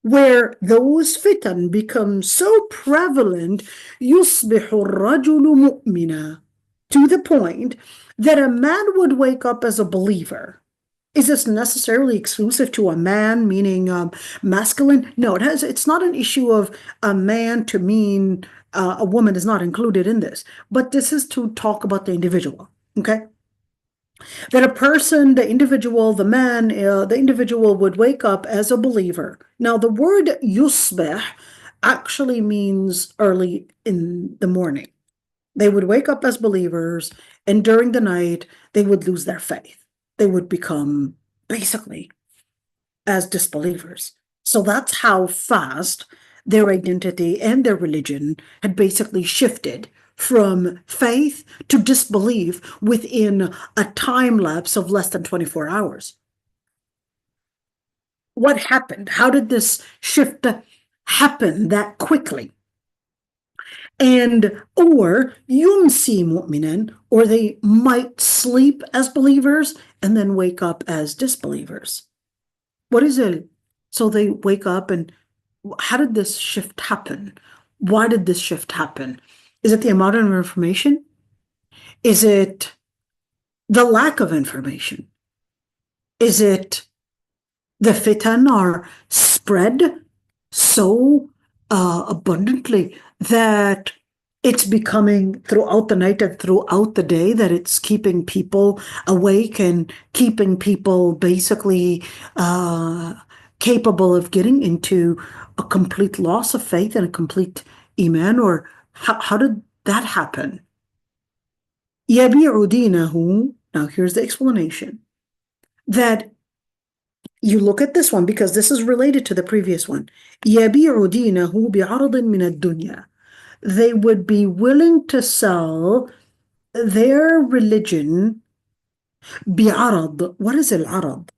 where those fitan become so prevalent, يُصْبِحُ الرَّجُلُ مُؤْمِنًا, to the point that a man would wake up as a believer. Is this necessarily exclusive to a man, meaning masculine? No, it's not an issue of a man to mean a woman is not included in this, but this is to talk about the individual, okay? That a person, the individual would wake up as a believer. Now, the word yusbih actually means early in the morning. They would wake up as believers, and during the night, they would lose their faith. They would become basically as disbelievers. So that's how fast their identity and their religion had basically shifted from faith to disbelief within a time lapse of less than 24 hours. What happened? How did this shift happen that quickly. And or yumsi mu'minan, or they might sleep as believers and then wake up as disbelievers. What is it? So they wake up, and how did this shift happen? Why did this shift happen? Is it the amount of information? Is it the lack of information? Is it the fitan are spread so abundantly that it's becoming throughout the night and throughout the day, that it's keeping people awake and keeping people basically capable of getting into a complete loss of faith and a complete iman? Or how did that happen? يَبِيعُ دِينَهُ. Now here's the explanation. That you look at this one because this is related to the previous one. يَبِيعُ دِينَهُ بِعَرَضٍ مِنَ الدُّنْيَا. They would be willing to sell their religion بعرض. What is العرض?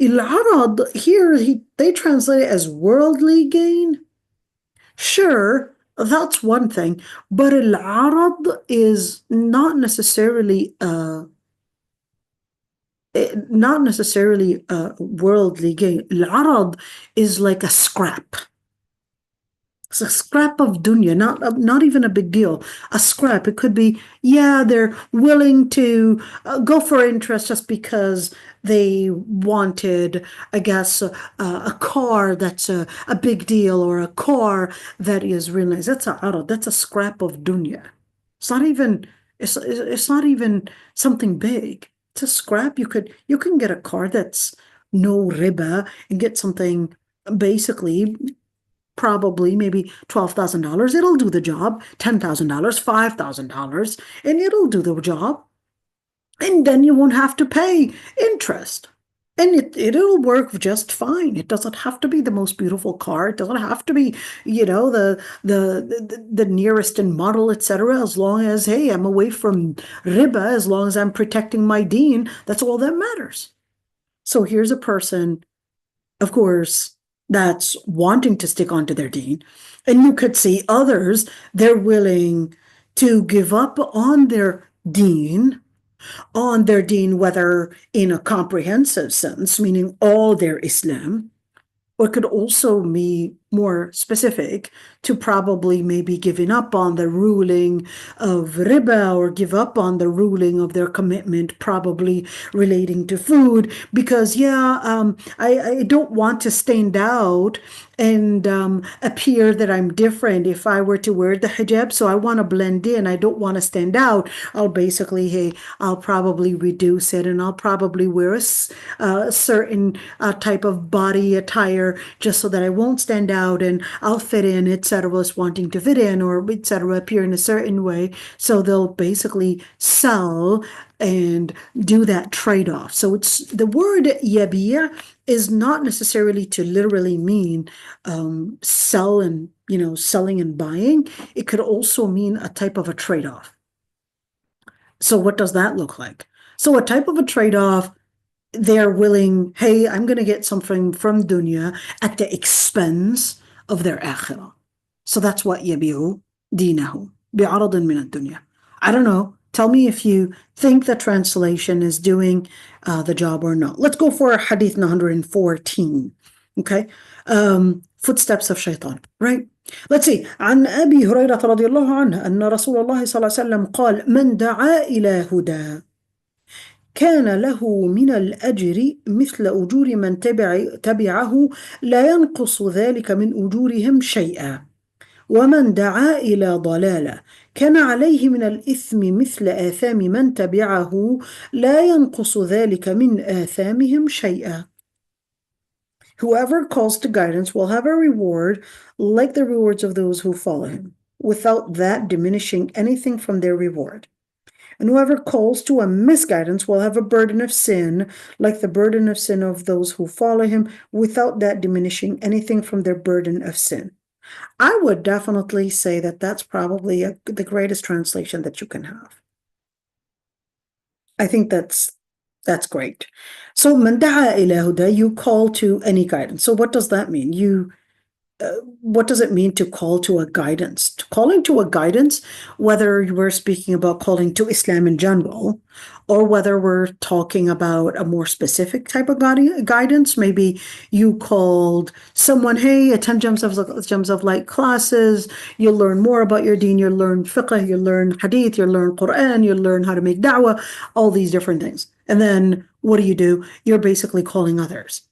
العرض here, they translate it as worldly gain. Sure, that's one thing, but العرض is not necessarily worldly gain. العرض is like a scrap. It's a scrap of dunya, not even a big deal. A scrap. It could be, yeah, they're willing to go for interest just because they wanted, I guess, a car that's a big deal, or a car that is really nice. That's a arad. That's a scrap of dunya. It's not even. It's not even something big. It's a scrap. You can get a car that's no riba and get something basically. Probably maybe $12,000. It'll do the job. $10,000, $5,000, and it'll do the job. And then you won't have to pay interest. And it'll work just fine. It doesn't have to be the most beautiful car. It doesn't have to be, the nearest in model, etc. As long as, hey, I'm away from riba, as long as I'm protecting my deen, that's all that matters. So here's a person, of course, that's wanting to stick onto their deen. And you could see others, they're willing to give up on their deen, whether in a comprehensive sense, meaning all their Islam, or it could also be more specific to probably maybe giving up on the ruling of riba, or give up on the ruling of their commitment, probably relating to food, because I don't want to stand out and appear that I'm different if I were to wear the hijab, so I want to blend in. I don't want to stand out. I'll probably reduce it, and I'll probably wear a certain type of body attire just so that I won't stand out, and I'll fit in, etc. wanting to fit in, or etc. appear in a certain way. So they'll basically sell and do that trade-off. So it's the word yabi' is not necessarily to literally mean selling and buying. It could also mean a type of a trade-off. So what does that look like? So a type of a trade-off, they're willing, hey, I'm going to get something from dunya at the expense of their akhirah. So that's what yabi'u dinahu bi'aradin min ad-dunya. I don't know. Tell me if you think the translation is doing the job or not. Let's go for hadith 114. Okay. Footsteps of shaitan, right? Let's see. عن أبي هريرة رضي الله عنه أن رسول الله صلى الله عليه وسلم قال من دعا إلى هدى كان له من الأجر مثل أجور من تبعه لا ينقص ذلك من أجورهم شيئا ومن دعا إلى ضلالة كان عليه من الإثم مثل آثام من تبعه لا ينقص ذلك من آثامهم شيئا. Whoever calls to guidance will have a reward like the rewards of those who follow him, without that diminishing anything from their reward. And whoever calls to a misguidance will have a burden of sin, like the burden of sin of those who follow him, without that diminishing anything from their burden of sin. I would definitely say that that's probably the greatest translation that you can have. I think that's That's great. So من دعا إلى هدى, you call to any guidance. So what does that mean? What does it mean to call to a guidance? Calling to a guidance, whether we're speaking about calling to Islam in general, or whether we're talking about a more specific type of guidance. Maybe you called someone, hey, attend Gems of Light classes. You'll learn more about your deen. You'll learn fiqh. You'll learn hadith. You'll learn Quran. You'll learn how to make da'wah, all these different things. And then what do? You're basically calling others.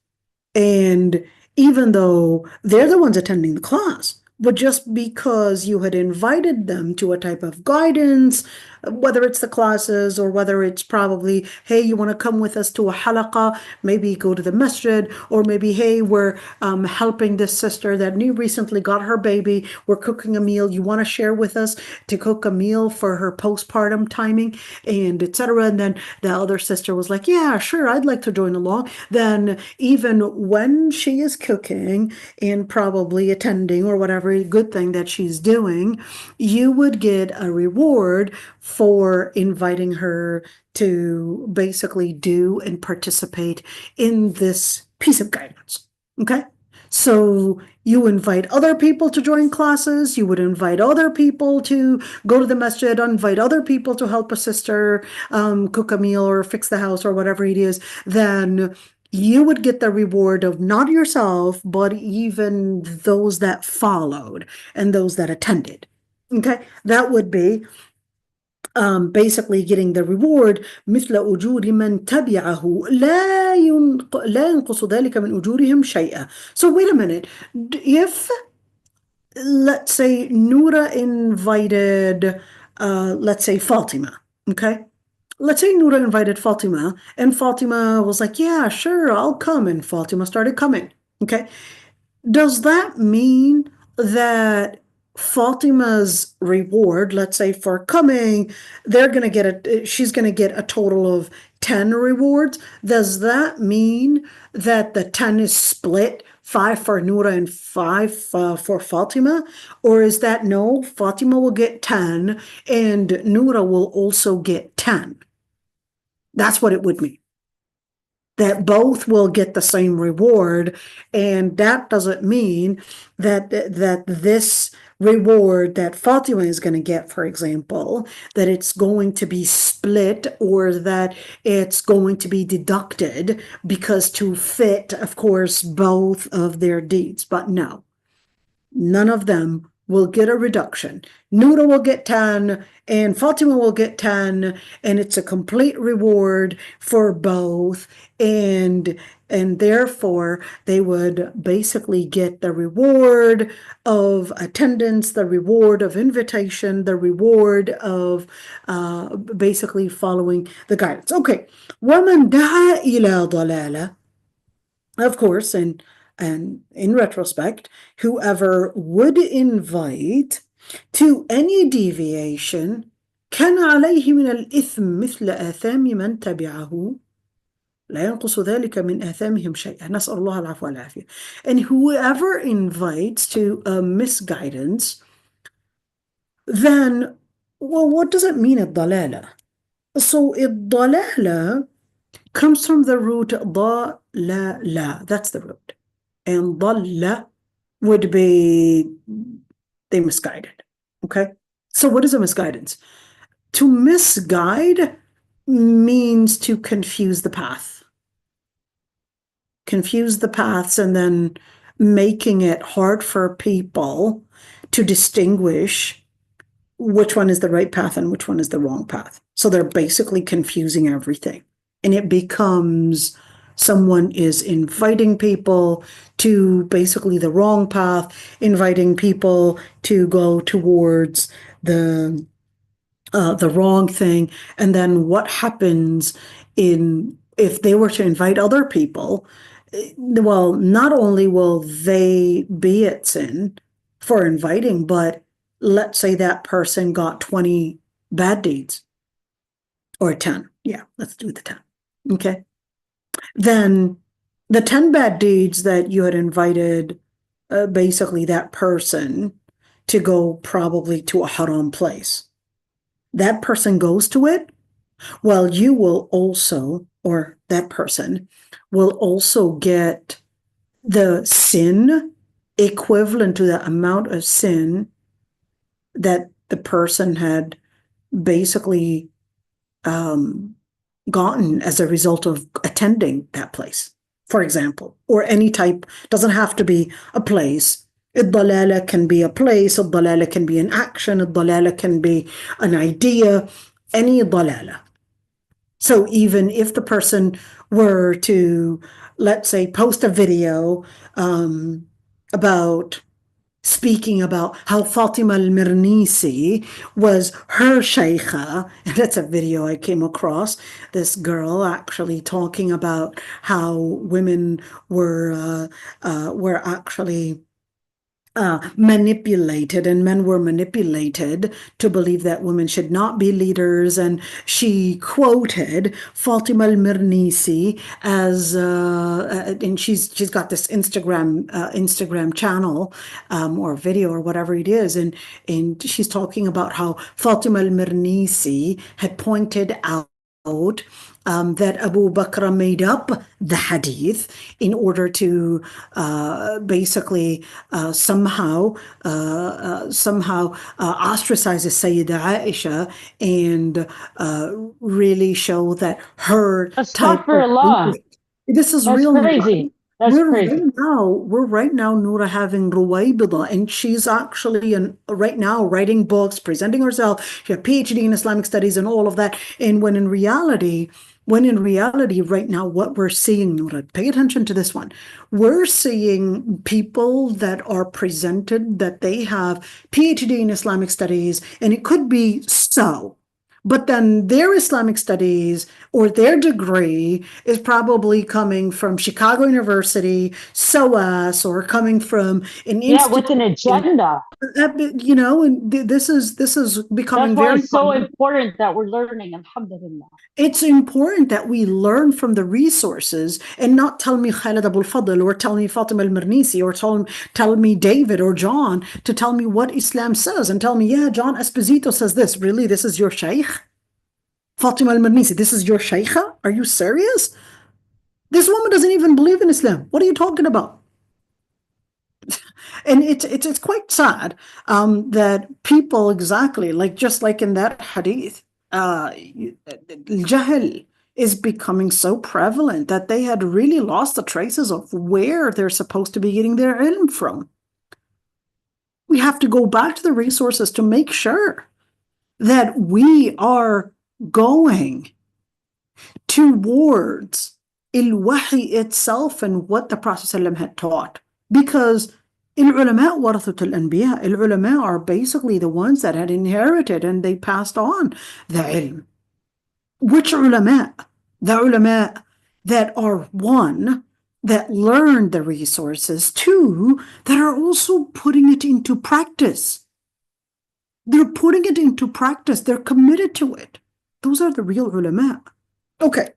And even though they're the ones attending the class, but just because you had invited them to a type of guidance, whether it's the classes or whether it's probably, hey, you want to come with us to a halaqah, maybe go to the masjid, or maybe, hey, we're helping this sister that recently got her baby, we're cooking a meal, you want to share with us to cook a meal for her postpartum timing, and etc. And then the other sister was like, yeah, sure, I'd like to join along. Then even when she is cooking and probably attending or whatever good thing that she's doing, you would get a reward for inviting her to basically do and participate in this piece of guidance. Okay? So you invite other people to join classes, you would invite other people to go to the masjid, invite other people to help a sister cook a meal or fix the house or whatever it is, then you would get the reward of not yourself, but even those that followed and those that attended. Okay? That would be basically getting the reward مثل أجور من تبعه لا ينقص ذلك من أجورهم شيئا. So wait a minute. If, let's say, Noura invited, let's say, Fatima, okay? Let's say Noura invited Fatima, and Fatima was like, yeah, sure, I'll come, and Fatima started coming, okay? Does that mean that Fatima's reward, let's say for coming, she's going to get a total of 10 rewards? Does that mean that the 10 is split, 5 for Noura and 5 for Fatima? Or is that no, Fatima will get 10 and Noura will also get 10? That's what it would mean. That both will get the same reward, and that doesn't mean that this reward that Fatima is going to get, for example, that it's going to be split or that it's going to be deducted because to fit, of course, both of their deeds. But no, none of them will get a reduction. Noura will get 10 and Fatima will get 10, and it's a complete reward for both, and therefore they would basically get the reward of attendance, the reward of invitation, the reward of basically following the guidance. Okay. وَمَنْ دَعَا إِلَى ضَلَالَةٍ, of course, and in retrospect, whoever would invite to any deviation كان عليه من الإثم مثل آثام من تبعه لا ينقص ذلك من آثامهم شيئا نسأل الله العفو والعافية. And whoever invites to a misguidance, then, well, what does it mean الضلالة? So الضلالة comes from the root ضلالة. That's the root. And ضل would be they misguided. Okay? So what is a misguidance? To misguide means to confuse the path. Confuse the paths and then making it hard for people to distinguish which one is the right path and which one is the wrong path. So they're basically confusing everything. And it becomes someone is inviting people to basically the wrong path, inviting people to go towards the wrong thing. And then what happens if they were to invite other people, well, not only will they be at sin for inviting, but let's say that person got 20 bad deeds or 10. Yeah, let's do the 10. Okay. Then the 10 bad deeds that you had invited basically that person to go probably to a haram place. That person goes to it. Well, you will also or that person will also get the sin equivalent to the amount of sin that the person had basically gotten as a result of attending that place, for example, or any type, doesn't have to be a place. الضلالة can be a place, الضلالة can be an action, الضلالة can be an idea, any ضلالة. So even if the person were to, let's say, post a video about speaking about how Fatima al-Mirnisi was her shaykha, and that's a video I came across, this girl actually talking about how women were actually manipulated, and men were manipulated to believe that women should not be leaders. And she quoted Fatima al-Mirnisi as, and she's got this Instagram channel or video or whatever it is, and she's talking about how Fatima al-Mirnisi had pointed out that Abu Bakr made up the hadith in order to basically somehow ostracize Sayyida Aisha and really show that her type of Astaghfirullah. this is That's real. crazy. That's crazy. We're right now, Noura, having Ruwaybida, and she's actually right now writing books, presenting herself. She had a PhD in Islamic studies and all of that. And when in reality, right now, what we're seeing, Noura, pay attention to this one. We're seeing people that are presented that they have PhD in Islamic studies, and it could be so. But then their Islamic studies or their degree is probably coming from Chicago University, SOAS, or coming from an institute. With an agenda. And this is becoming That's why very it's so common. important that we're learning, alhamdulillah. It's important that we learn from the resources and not tell me Khalid Abul Fadl or tell me Fatima al-Mirnisi or tell me David or John to tell me what Islam says and tell me, yeah, John Esposito says this. Really, this is your shaykh? Fatima al-Mirnisi, this is your shaykha? Are you serious? This woman doesn't even believe in Islam. What are you talking about? And it's quite sad that people exactly, just like in that hadith, Jahl is becoming so prevalent that they had really lost the traces of where they're supposed to be getting their ilm from. We have to go back to the resources to make sure that we are going towards al-wahy itself and what the Prophet ﷺ had taught. Because al-ulama warathat al-anbiya, al-ulama are basically the ones that had inherited and they passed on the ilm. Which ulama? The ulama that are, one, that learned the resources, two, that are also putting it into practice. They're putting it into practice. They're committed to it. Those are the real ulama. Okay.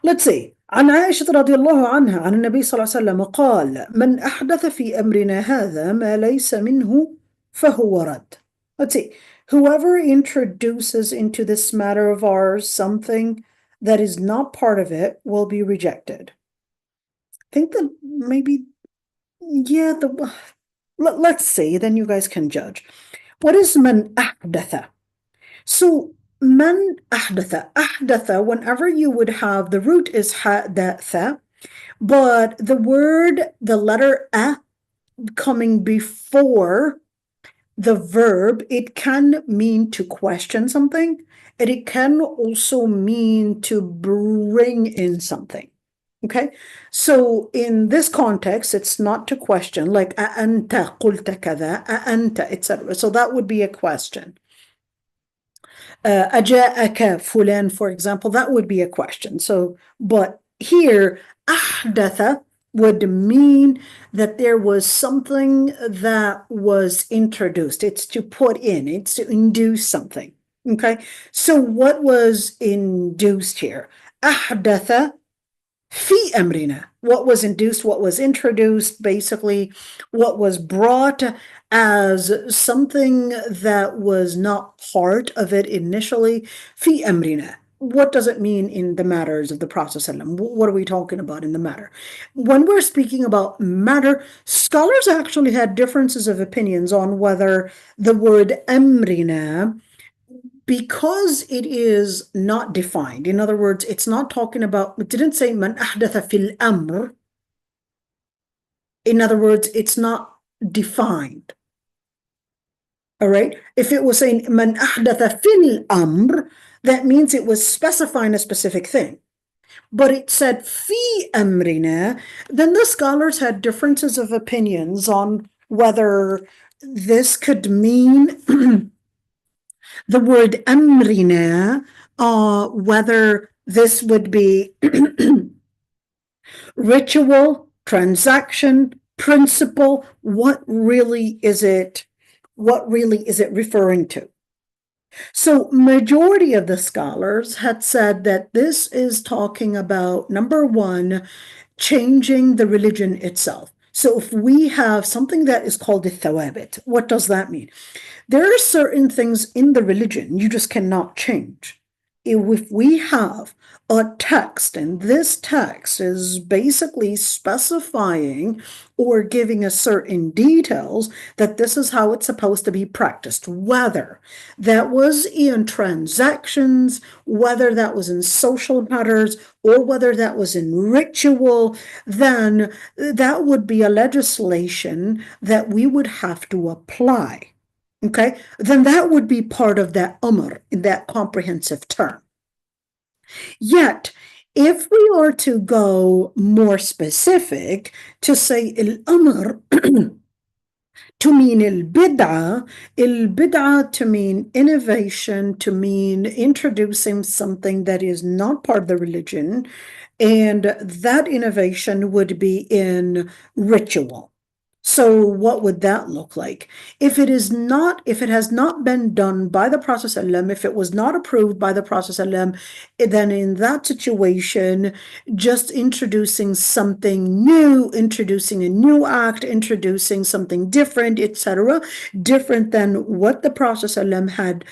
Let's see. عن عائشة رضي الله عنها عن النبي صلى الله عليه وسلم قال من أحدث في أمرنا هذا ما ليس منه فهو رد. Let's see. Whoever introduces into this matter of ours something that is not part of it will be rejected. I think that maybe, yeah, let's see, then you guys can judge. What is man ahdatha? So man ahdatha, whenever you would have, the root is hadatha, but the word, the letter a coming before the verb, it can mean to question something, and it can also mean to bring in something. Okay, so in this context, it's not to question, like أأنت قلت كذا, أأنت, etc. So that would be a question. أجاءك فلان, for example, that would be a question. So, but here, أحدث would mean that there was something that was introduced. It's to put in, it's to induce something. Okay, so what was induced here? أحدث في أمرنا. What was induced, what was introduced, basically what was brought as something that was not part of it initially. في أمرنا. what does it mean in the matters of the Prophet ﷺ? What are we talking about in the matter? When we're speaking about matter, scholars actually had differences of opinions on whether the word amrina, because it is not defined. In other words, it's not talking about, it didn't say man ahdatha fil amr. In other words, it's not defined. All right. If it was saying man ahdatha fil amr, that means it was specifying a specific thing. But it said fi amrina, then the scholars had differences of opinions on whether this could mean the word amrina, whether this would be ritual, transaction, principle. What really is it referring to? So majority of the scholars had said that this is talking about, number one, changing the religion itself. So if we have something that is called a thawabit, what does that mean? There are certain things in the religion you just cannot change. If we have a text, and this text is basically specifying or giving us certain details that this is how it's supposed to be practiced, whether that was in transactions, whether that was in social matters, or whether that was in ritual, then that would be a legislation that we would have to apply. Okay, then that would be part of that amr, that comprehensive term. Yet, if we are to go more specific, to say al-amr to mean al-bid'ah to mean innovation, to mean introducing something that is not part of the religion, and that innovation would be in ritual. So what would that look like? If it has not been done by the Prophet ﷺ, if it was not approved by the Prophet ﷺ, then in that situation, just introducing something new, introducing a new act, introducing something different, etc., different than what the Prophet ﷺ had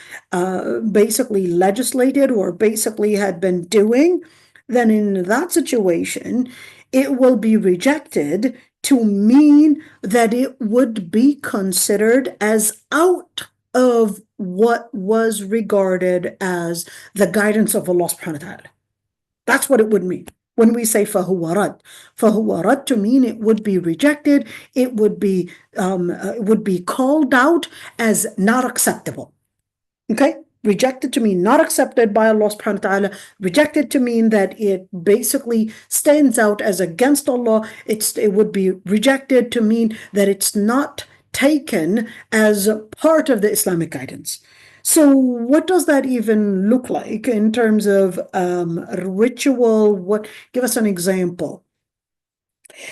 basically legislated or basically had been doing, then in that situation, it will be rejected to mean that it would be considered as out of what was regarded as the guidance of Allah subhanahu wa ta'ala. That's what it would mean. When we say فَهُوَ رَدْ, فَهُوَ رَدْ to mean it would be rejected, it would be called out as not acceptable. Okay? Rejected to mean not accepted by Allah subhanahu wa ta'ala, rejected to mean that it basically stands out as against Allah. It would be rejected to mean that it's not taken as part of the Islamic guidance. So what does that even look like in terms of ritual? Give us an example.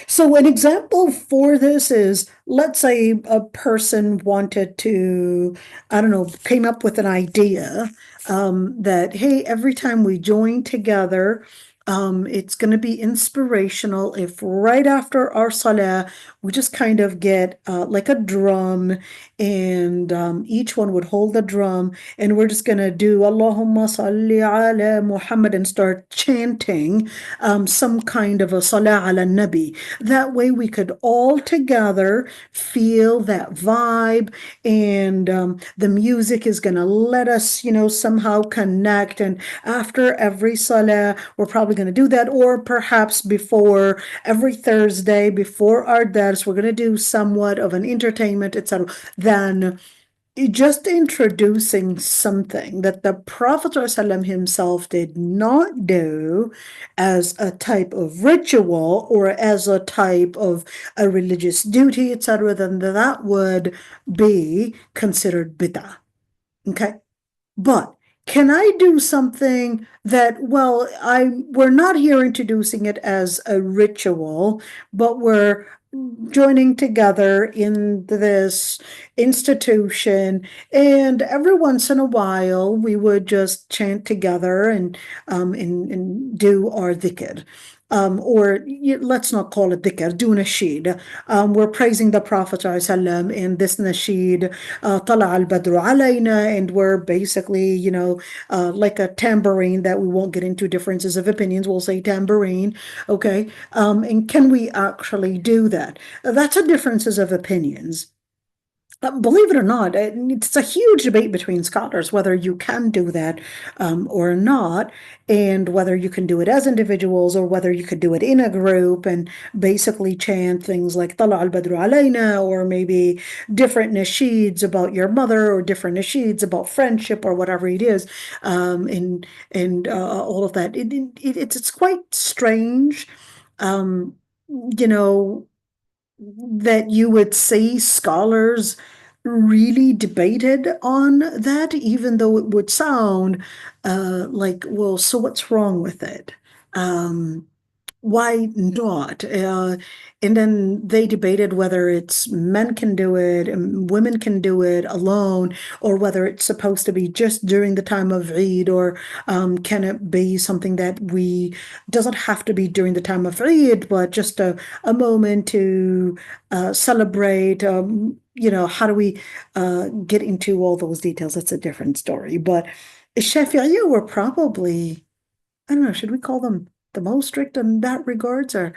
So an example for this is, let's say a person wanted to, I don't know, came up with an idea that, hey, every time we join together, it's going to be inspirational if right after our salah, we just kind of get like a drum, and each one would hold the drum, and we're just going to do Allahumma salli ala Muhammad and start chanting some kind of a salah ala Nabi. That way we could all together feel that vibe, and the music is going to let us, somehow connect. And after every salah, we're probably going to do that, or perhaps before every Thursday, before our dars, we're going to do somewhat of an entertainment, etc. Then just introducing something that the Prophet ﷺ himself did not do as a type of ritual or as a type of a religious duty, etc., then that would be considered bid'ah. Okay? But can I do something that, well, we're not here introducing it as a ritual, but we're joining together in this institution, and every once in a while we would just chant together and do our dhikr. let's not call it dhikr, do nasheed. We're praising the Prophet ﷺ in this nasheed, طلع البدر علينا, and we're basically, like a tambourine that we won't get into differences of opinions. We'll say tambourine, okay? And can we actually do that? That's a differences of opinions. Believe it or not, it's a huge debate between scholars whether you can do that or not, and whether you can do it as individuals or whether you could do it in a group and basically chant things like طلع البدر علينا, or maybe different nasheeds about your mother or different nasheeds about friendship or whatever it is, and all of that. It's quite strange, you know, that you would see scholars really debated on that, even though it would sound like, well, so what's wrong with it? Why not? And then they debated whether it's men can do it and women can do it alone, or whether it's supposed to be just during the time of Eid, or can it be something that doesn't have to be during the time of Eid, but just a moment to celebrate. How do we get into all those details? That's a different story. But Shafi'iyya were probably, I don't know, should we call them the most strict in that regards? Or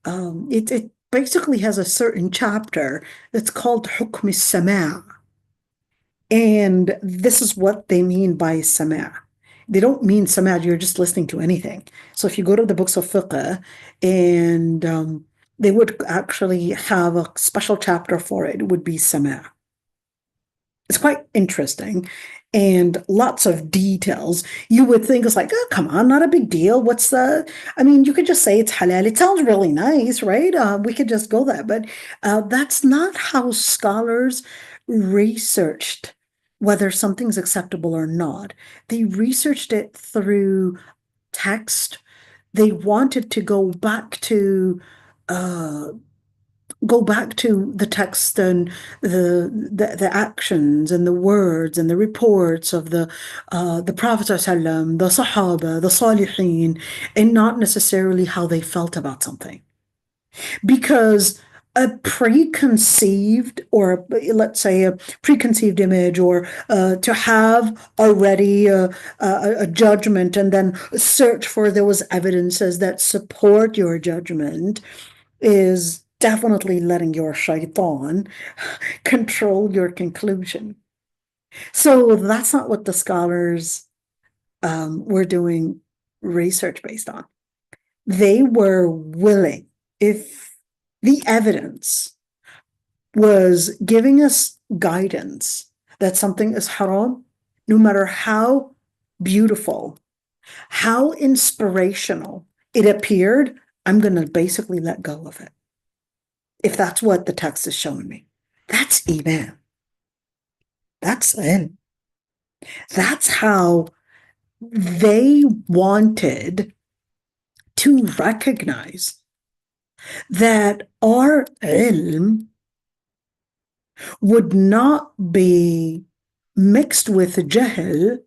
it basically has a certain chapter that's called Hukm al-Sama'. And this is what they mean by Sama'. They don't mean Sama', you're just listening to anything. So if you go to the books of fiqh, and they would actually have a special chapter for it, it would be Sama'. It's quite interesting and lots of details. You would think it's like, oh, come on, not a big deal. You could just say it's halal. It sounds really nice, right? We could just go there. But that's not how scholars researched whether something's acceptable or not. They researched it through text. They wanted to go back to the text and the actions and the words and the reports of the Prophet ﷺ, the Sahaba, the Salihin, and not necessarily how they felt about something. Because a preconceived, or let's say a preconceived image, or to have already a judgment and then search for those evidences that support your judgment, is definitely letting your shaitan control your conclusion. So that's not what the scholars were doing research based on. They were willing, if the evidence was giving us guidance that something is haram, no matter how beautiful, how inspirational it appeared, I'm going to basically let go of it. If that's what the text is showing me. That's Iman. That's ilm. That's how they wanted to recognize that our ilm would not be mixed with jahl,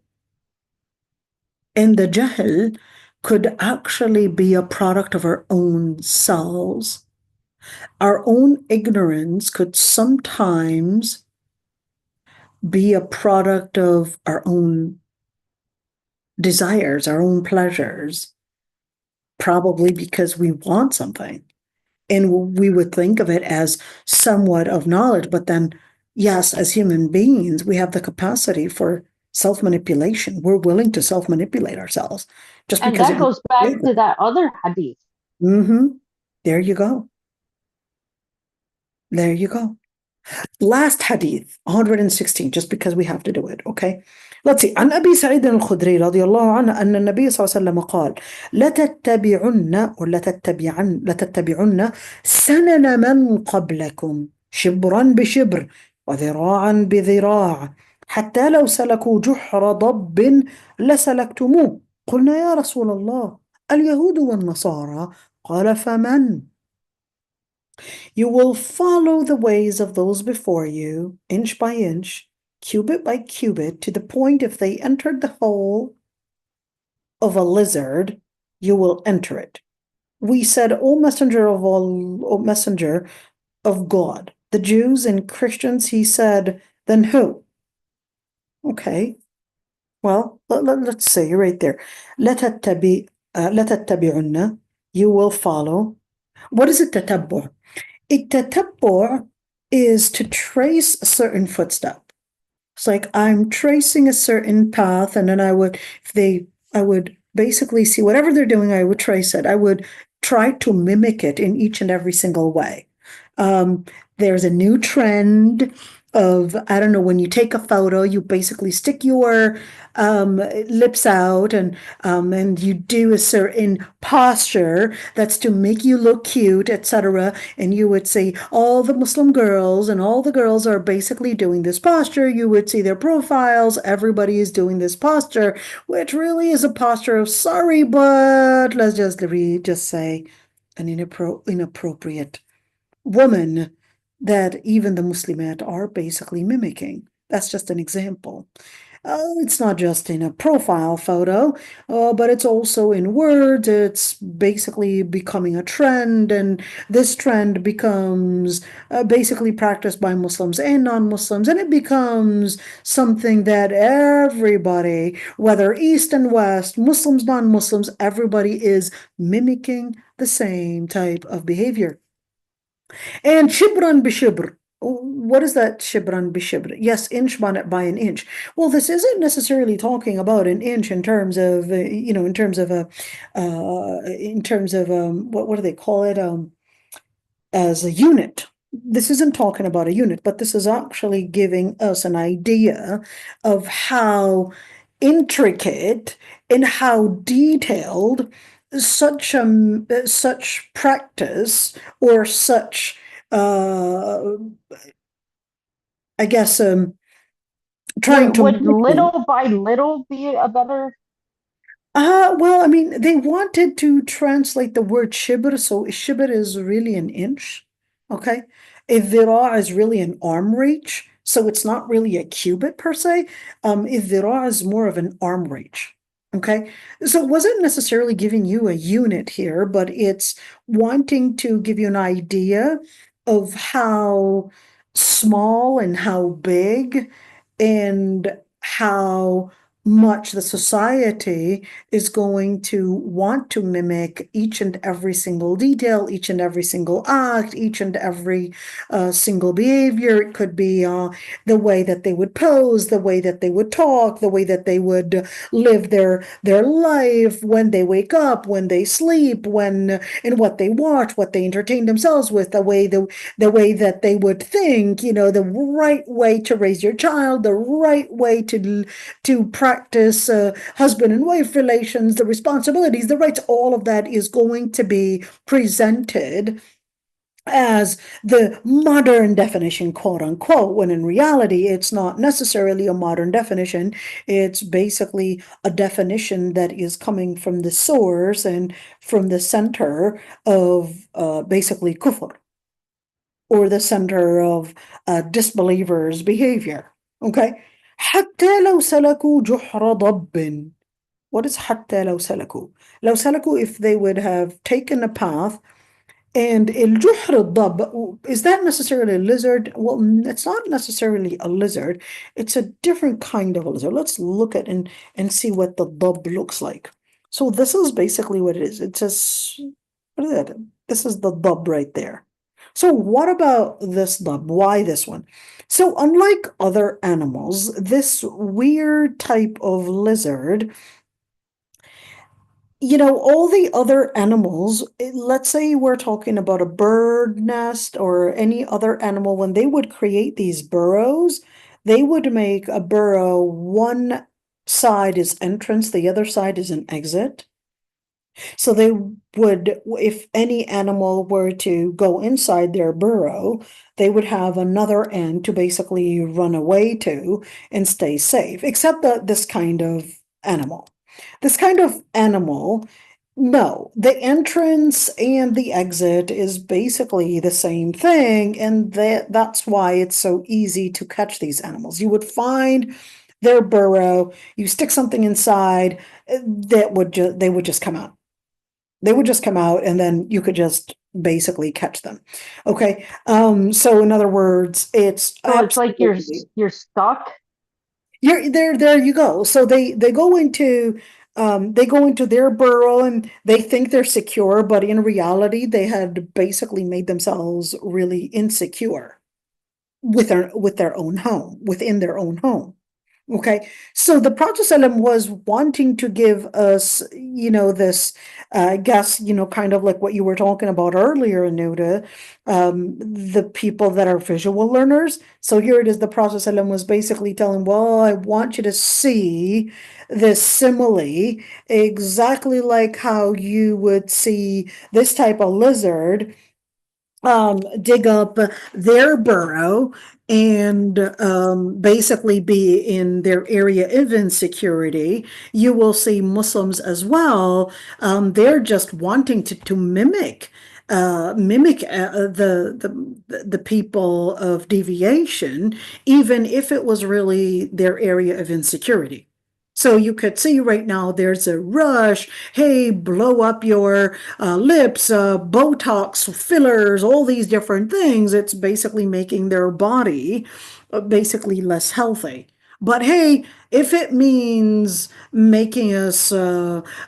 and the jahl could actually be a product of our own selves. Our own ignorance could sometimes be a product of our own desires, our own pleasures, probably because we want something. And we would think of it as somewhat of knowledge, but then, yes, as human beings, we have the capacity for self-manipulation. We're willing to self-manipulate ourselves. And that goes back to that other hadith. There you go. There you go. Last hadith, 116, just because we have to do it, okay? Let's see. عن أبي سعيد الخدري رضي الله عنه أن النبي صلى الله عليه وسلم قال لتتبعن سنن من قبلكم شبرا بشبر وذراعا بذراع حتى لو سلكوا جحر ضب لسلكتموه. قلنا يا رسول الله اليهود والنصارى؟ قال فمن؟ You will follow the ways of those before you, inch by inch, cubit by cubit, to the point if they entered the hole of a lizard, you will enter it. we said, O messenger of all, O messenger of God. The Jews and Christians, he said, then who? Okay. Well, let's say right there. لَتَتَّبِعُنَّ, you will follow. What is التتبع? التتبع is to trace a certain footstep. It's like I'm tracing a certain path, and then I would basically see whatever they're doing, I would trace it. I would try to mimic it in each and every single way. There's a new trend of, I don't know, when you take a photo, you basically stick your lips out and you do a certain posture that's to make you look cute, etc. And you would say all the Muslim girls and all the girls are basically doing this posture. You would see their profiles. Everybody is doing this posture, which really is a posture of sorry, but let's just say an inappropriate woman that even the Muslimat are basically mimicking. That's just an example. It's not just in a profile photo, but it's also in words. It's basically becoming a trend, and this trend becomes basically practiced by Muslims and non-Muslims, and it becomes something that everybody, whether East and West, Muslims, non-Muslims, everybody is mimicking the same type of behavior. And shibran bishibr. What is that shibran bishibr? Yes, inch by an inch. Well, this isn't necessarily talking about an inch in terms of, in terms of what do they call it? As a unit. This isn't talking about a unit, but this is actually giving us an idea of how intricate and how detailed such practice or such I guess trying to Would little by little be a better? Well, I mean, they wanted to translate the word shibr, so shibr is really an inch, okay? A dhira is really an arm reach, so it's not really a cubit per se. A dhira is more of an arm reach, okay? So it wasn't necessarily giving you a unit here, but it's wanting to give you an idea of how small and how big and how much the society is going to want to mimic each and every single detail, each and every single act, each and every single behavior. It could be the way that they would pose, the way that they would talk, the way that they would live their life, when they wake up, when they sleep, and what they watch, what they entertain themselves with, the way that they would think, the right way to raise your child, the right way to practice husband and wife relations, the responsibilities, the rights, all of that is going to be presented as the modern definition, quote unquote, when in reality, it's not necessarily a modern definition. It's basically a definition that is coming from the source and from the center of basically kufr, or the center of disbelievers' behavior. Okay? حتى لو سلكوا جحر ضب. What is حتى لو سلكوا? لو سلكوا, if they would have taken a path, and الجحر الضب, is that necessarily a lizard? Well, it's not necessarily a lizard. It's a different kind of a lizard. Let's look at and see what the ضب looks like. So this is basically what it is. It says, what is that? This is the ضب right there. So what about this ضب? Why this one? So unlike other animals, this weird type of lizard, all the other animals, let's say we're talking about a bird nest or any other animal, when they would create these burrows, they would make a burrow, one side is entrance, the other side is an exit. So they would, if any animal were to go inside their burrow, they would have another end to basically run away to and stay safe, except this kind of animal. This kind of animal, no, the entrance and the exit is basically the same thing, and that's why it's so easy to catch these animals. You would find their burrow, you stick something inside, they would just come out. They would just come out and then you could just basically catch them. Okay. So in other words, it's So it's like absolutely, you're stuck. you're there you go. So they go into their burrow and they think they're secure, but in reality, they had basically made themselves really insecure with their own home, within their own home. Okay, so the Prophet ﷺ was wanting to give us, this, I guess, kind of like what you were talking about earlier, Anuda, the people that are visual learners. So here it is, the Prophet ﷺ was basically telling, well, I want you to see this simile, exactly like how you would see this type of lizard dig up their burrow and basically be in their area of insecurity. You will see Muslims as well. They're just wanting to mimic the people of deviation, even if it was really their area of insecurity. So you could see right now there's a rush. Hey, blow up your lips, Botox, fillers, all these different things. It's basically making their body basically less healthy. But hey, if it means making us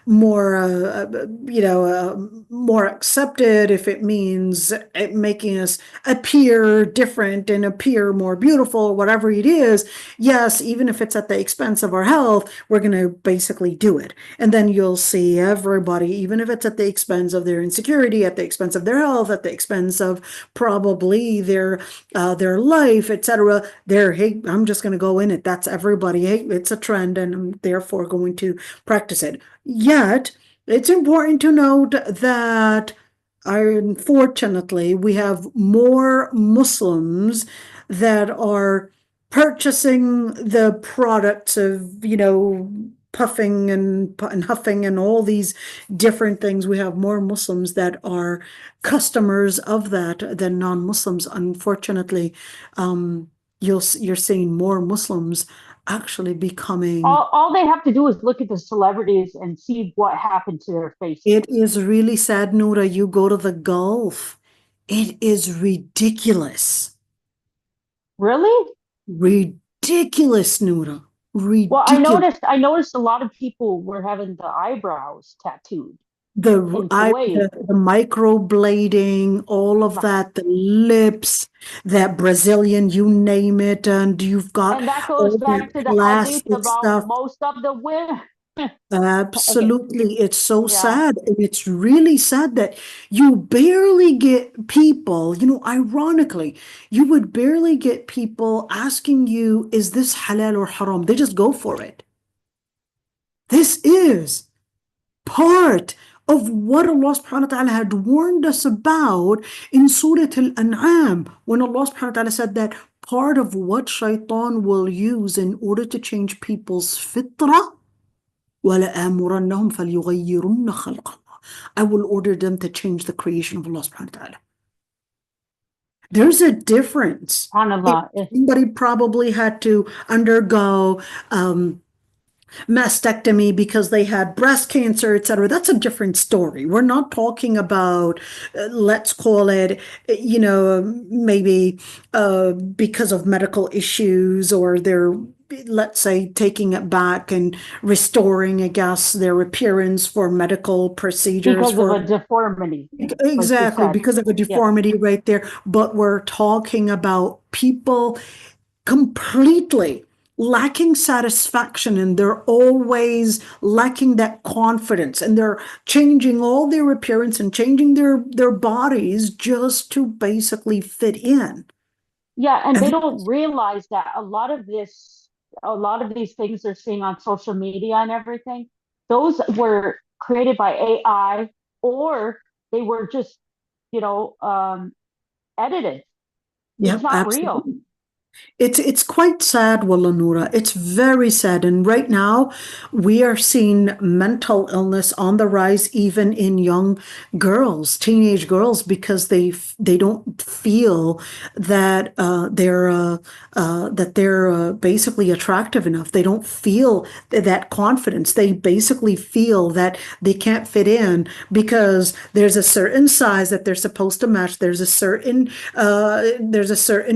more accepted, if it means making us appear different and appear more beautiful, whatever it is, yes, even if it's at the expense of our health, we're going to basically do it. And then you'll see everybody, even if it's at the expense of their insecurity, at the expense of their health, at the expense of probably their life, etc. Hey, I'm just going to go in it. That's everybody. Hey, it's a trend, and I'm therefore going to practice it. Yet, it's important to note that unfortunately, we have more Muslims that are purchasing the products of, puffing and huffing and all these different things. We have more Muslims that are customers of that than non-Muslims. Unfortunately, you're seeing more Muslims actually becoming. All they have to do is look at the celebrities and see what happened to their faces. It is really sad, Noura. You go to the Gulf. It is ridiculous. Really? Ridiculous, Noura. Ridiculous. Well, I noticed a lot of people were having the eyebrows tattooed. The Kuwait. microblading, all of that, the lips, that Brazilian, you name it, and you've got And that all goes back that to the hadith plastic about stuff. most of the women. Absolutely. It's so Yeah. sad. And it's really sad that you barely get people, ironically, you would barely get people asking you, is this halal or haram? They just go for it. This is part of what Allah subhanahu wa ta'ala had warned us about in Surah Al-An'am, when Allah subhanahu wa ta'ala said that part of what shaitan will use in order to change people's fitrah, وَلَآمُرَنَّهُمْ فَلْيُغَيِّرُنَّ خَلْقَ اللَّهِ, I will order them to change the creation of Allah subhanahu wa ta'ala. There's a difference. SubhanAllah. Somebody probably had to undergo mastectomy because they had breast cancer, etc. That's a different story. We're not talking about, let's call it, maybe because of medical issues, or they're, let's say, taking it back and restoring, I guess, their appearance for medical procedures. Because of a deformity. Exactly, because of a deformity right there. But we're talking about people completely lacking satisfaction, and they're always lacking that confidence, and they're changing all their appearance and changing their bodies just to basically fit in. Yeah, and they don't realize that a lot of these things they're seeing on social media and everything, those were created by AI, or they were just, edited. Yeah, it's not absolutely real. It's quite sad, Wallah Noura. It's very sad. And right now, we are seeing mental illness on the rise, even in young girls, teenage girls, because they don't feel that they're basically attractive enough. They don't feel that confidence. They basically feel that they can't fit in because there's a certain size that they're supposed to match. There's a certain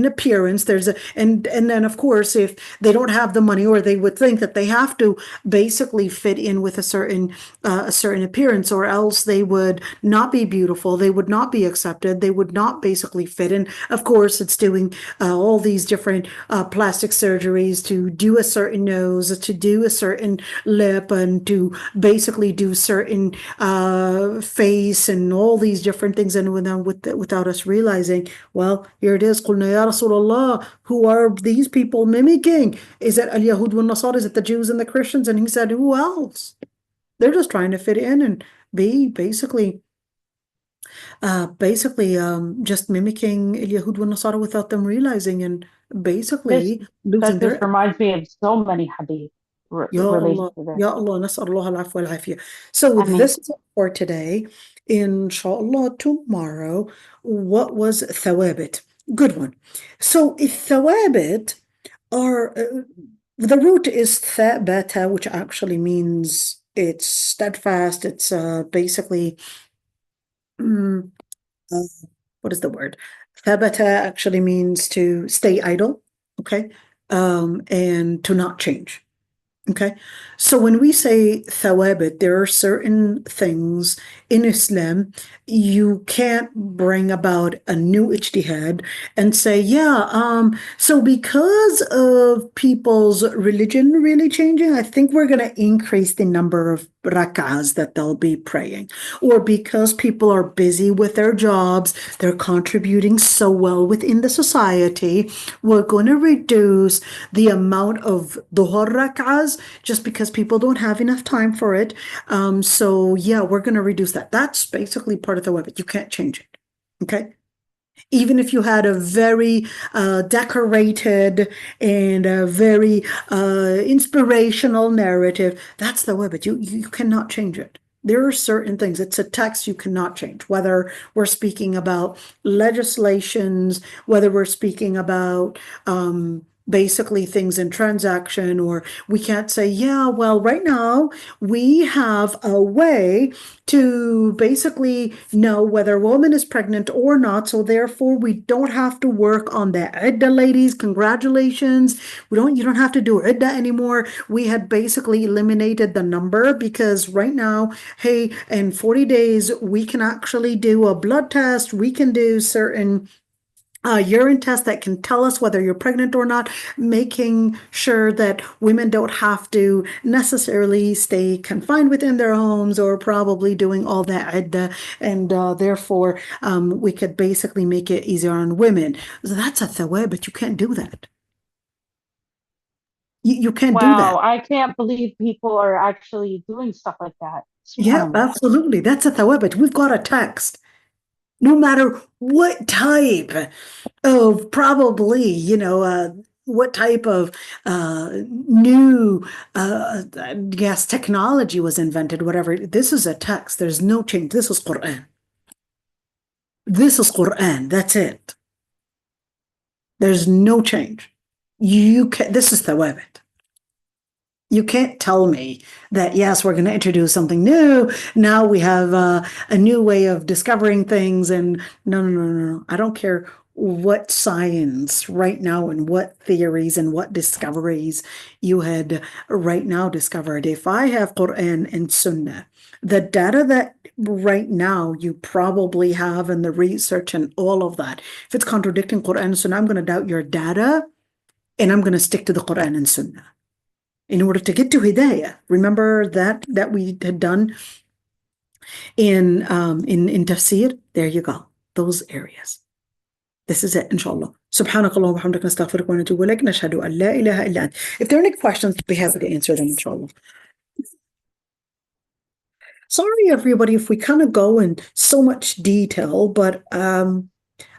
appearance. And then of course, if they don't have the money, or they would think that they have to basically fit in with a certain appearance, or else they would not be beautiful, they would not be accepted, they would not basically fit in. Of course, it's doing all these different plastic surgeries to do a certain nose, to do a certain lip, and to basically do certain face, and all these different things, and without us realizing, well, here it is. قُلْنَا يَا رَسُولَ اللَّهِ, who are these people mimicking? Is it al-Yahud wal-Nasara? Is it the Jews and the Christians? And he said, who else? They're just trying to fit in and be basically just mimicking al-Yahud wal-Nasara without them realizing, and basically losing This their. reminds me of so many hadith Ya related Allah, to this. Ya Allah, نسأل الله العفو والعافية. So I mean, this is it for today. Inshallah, tomorrow, what was thawabit? Good one. So thawabit are, the root is thabata, which actually means it's steadfast. It's basically, what is the word? Thabata actually means to stay idle, okay? And to not change. Okay, so when we say thawabit, there are certain things in Islam you can't bring about a new ijtihad and say, so because of people's religion really changing, I think we're going to increase the number of rak'ahs that they'll be praying. Or because people are busy with their jobs, they're contributing so well within the society, we're going to reduce the amount of duhur rak'ahs just because people don't have enough time for it. So yeah, we're going to reduce that. That's basically part of the web. You can't change it. Okay. Even if you had a very decorated and a very inspirational narrative, that's the web. You cannot change it. There are certain things. It's a text you cannot change, whether we're speaking about legislations, whether we're speaking about basically things in transaction, or we can't say, well, right now we have a way to basically know whether a woman is pregnant or not, so therefore we don't have to work on the iddah, ladies. Congratulations. You don't have to do iddah anymore. We had basically eliminated the number, because right now, hey, in 40 days we can actually do a blood test, we can do certain urine test that can tell us whether you're pregnant or not, making sure that women don't have to necessarily stay confined within their homes, or probably doing all that iddah, and therefore we could basically make it easier on women. So that's a thawab, but you can't do that. You can't do that. wow, I can't believe people are actually doing stuff like that. Yeah, SubhanAllah. absolutely. That's a thawab, but we've got a text. No matter what type of what type of new technology was invented, whatever. This is a text. There's no change. This is Quran. This is Quran. That's it. There's no change. This is thawabit. You can't tell me that, yes, we're going to introduce something new. Now we have a new way of discovering things. And no. I don't care what science right now and what theories and what discoveries you had right now discovered. If I have Quran and Sunnah, the data that right now you probably have and the research and all of that, if it's contradicting Quran and Sunnah, I'm going to doubt your data, and I'm going to stick to the Quran and Sunnah. In order to get to hidayah, remember that we had done in tafsir. There you go, those areas. This is it, inshallah. Subhanakallah wa bihamdika, nastaghfiruka wa natubu ilayk, nashhadu an la ilaha illa ant. If there are any questions, be happy to answer them, inshallah. Sorry, everybody, if we kind of go in so much detail, but I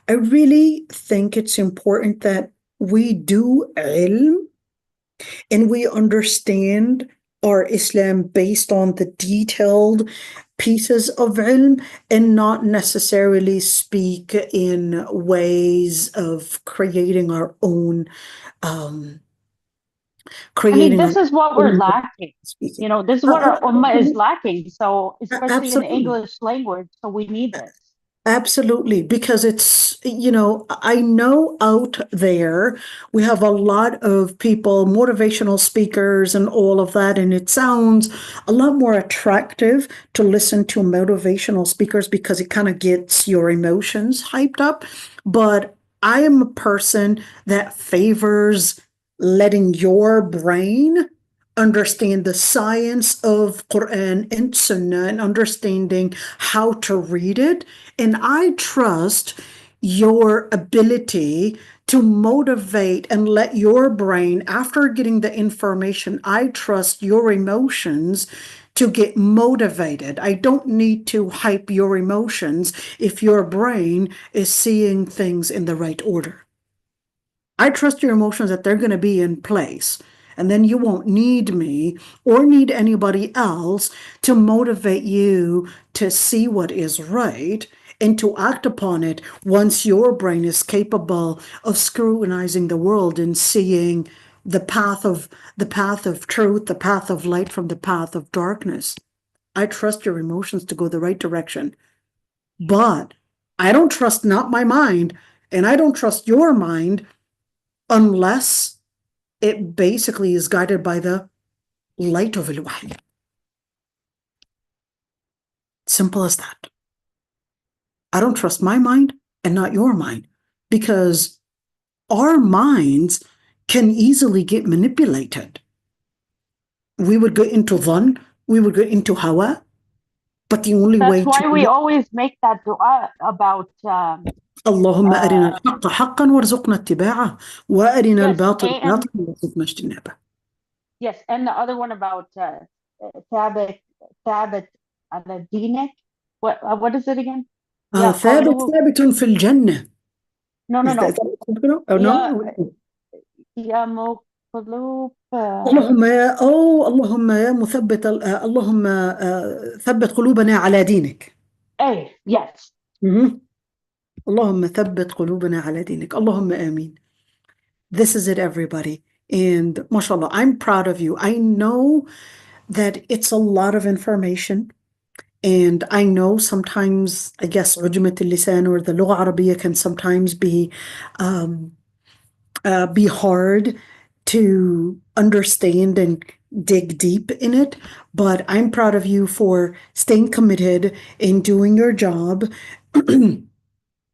really think it's important that we do ilm and we understand our Islam based on the detailed pieces of ilm and not necessarily speak in ways of creating our own this is what we're lacking. speaking. This is what our ummah is lacking. So, especially in the Absolutely. English language, so we need this. Absolutely, because it's, I know out there we have a lot of people, motivational speakers and all of that, and it sounds a lot more attractive to listen to motivational speakers because it kind of gets your emotions hyped up. But I am a person that favors letting your brain understand the science of Quran and Sunnah and understanding how to read it. And I trust your ability to motivate and let your brain, after getting the information, I trust your emotions to get motivated. I don't need to hype your emotions if your brain is seeing things in the right order. I trust your emotions that they're going to be in place. And then you won't need me or need anybody else to motivate you to see what is right and to act upon it once your brain is capable of scrutinizing the world and seeing the path of truth, the path of light from the path of darkness. I trust your emotions to go the right direction. But I don't trust not my mind, and I don't trust your mind unless it basically is guided by the light of al-Wahy. Simple as that. I don't trust my mind and not your mind, because our minds can easily get manipulated. We would go into dhann, we would go into hawa, but the only way That's why we always make that dua about اللهم أرنا الحق حقا وارزقنا اتباعه وأرنا الباطل باطلا وارزقنا اجتنابه. Yes, and the other one about ثابت على دينك. What is it again? ثابت في الجنة. No. Oh, no? يا مقلوب اللهم يا مثبت اللهم ثبت قلوبنا على دينك. Yes. اللهم ثبت قلوبنا على دينك. اللهم آمين. This is it, everybody. And mashallah, I'm proud of you. I know that it's a lot of information. And I know sometimes, I guess, عجمة اللسان or the لغة العربية can sometimes be hard to understand and dig deep in it. But I'm proud of you for staying committed in doing your job.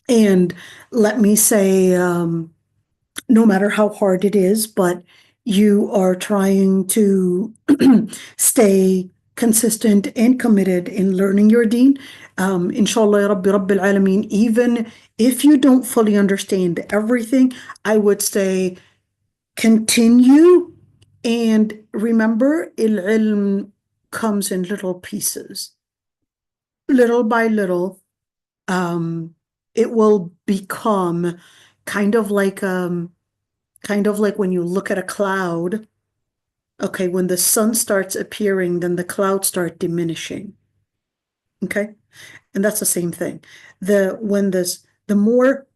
And let me say, no matter how hard it is, but you are trying to stay consistent and committed in learning your deen. Inshallah, ya Rabbi Rabbil Alameen, even if you don't fully understand everything, I would say continue, and remember, ilm comes in little pieces. Little by little, it will become kind of like when you look at a cloud. Okay, when the sun starts appearing, then the clouds start diminishing. Okay, and that's the same thing. The more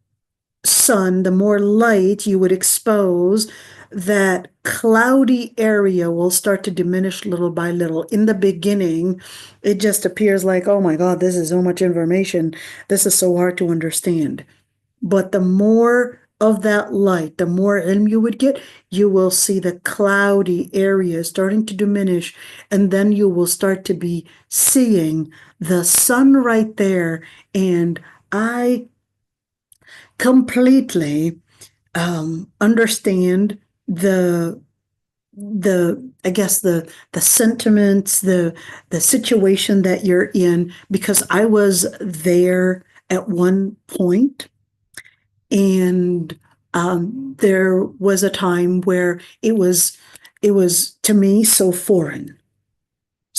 sun, the more light you would expose, that cloudy area will start to diminish little by little. In the beginning, it just appears like, oh my God, this is so much information. This is so hard to understand. But the more of that light, the more ilm you would get, you will see the cloudy area starting to diminish, and then you will start to be seeing the sun right there. And I completely understand the sentiments, the situation that you're in, because I was there at one point. And there was a time where it was to me so foreign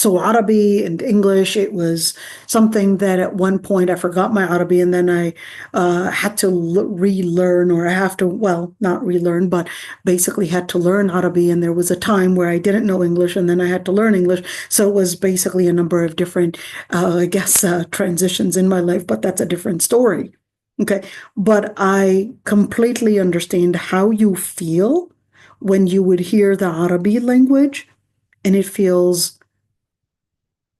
So Arabic and English, it was something that at one point I forgot my Arabic, and then I had to relearn, or I have to, well, not relearn, but basically had to learn Arabic. And there was a time where I didn't know English, and then I had to learn English. So it was basically a number of different, transitions in my life, but that's a different story. Okay. But I completely understand how you feel when you would hear the Arabic language, and it feels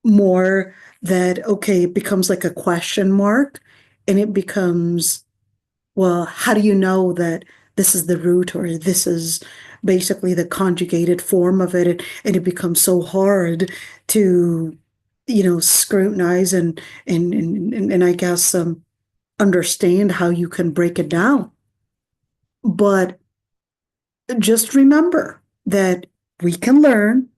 more that, okay, it becomes like a question mark, and it becomes, well, how do you know that this is the root, or this is basically the conjugated form of it? And it becomes so hard to, scrutinize and I guess understand how you can break it down. But just remember that we can learn.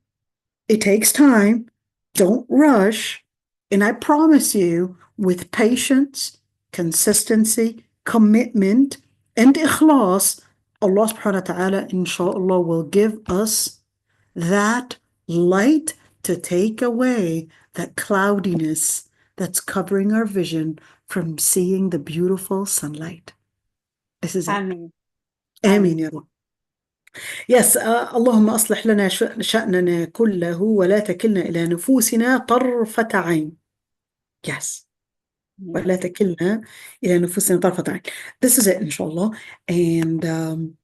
It takes time. Don't rush. And I promise you, with patience, consistency, commitment, and ikhlas, Allah subhanahu wa ta'ala, inshallah, will give us that light to take away that cloudiness that's covering our vision from seeing the beautiful sunlight. This is it. Ameen. آمين يا رب. Yes, اللهم أصلح لنا شأننا كله ولا تكلنا إلى نفوسنا طرفة عين. Yes. ولا تكلنا إلى نفوسنا طرفة عين. This is it, inshallah. And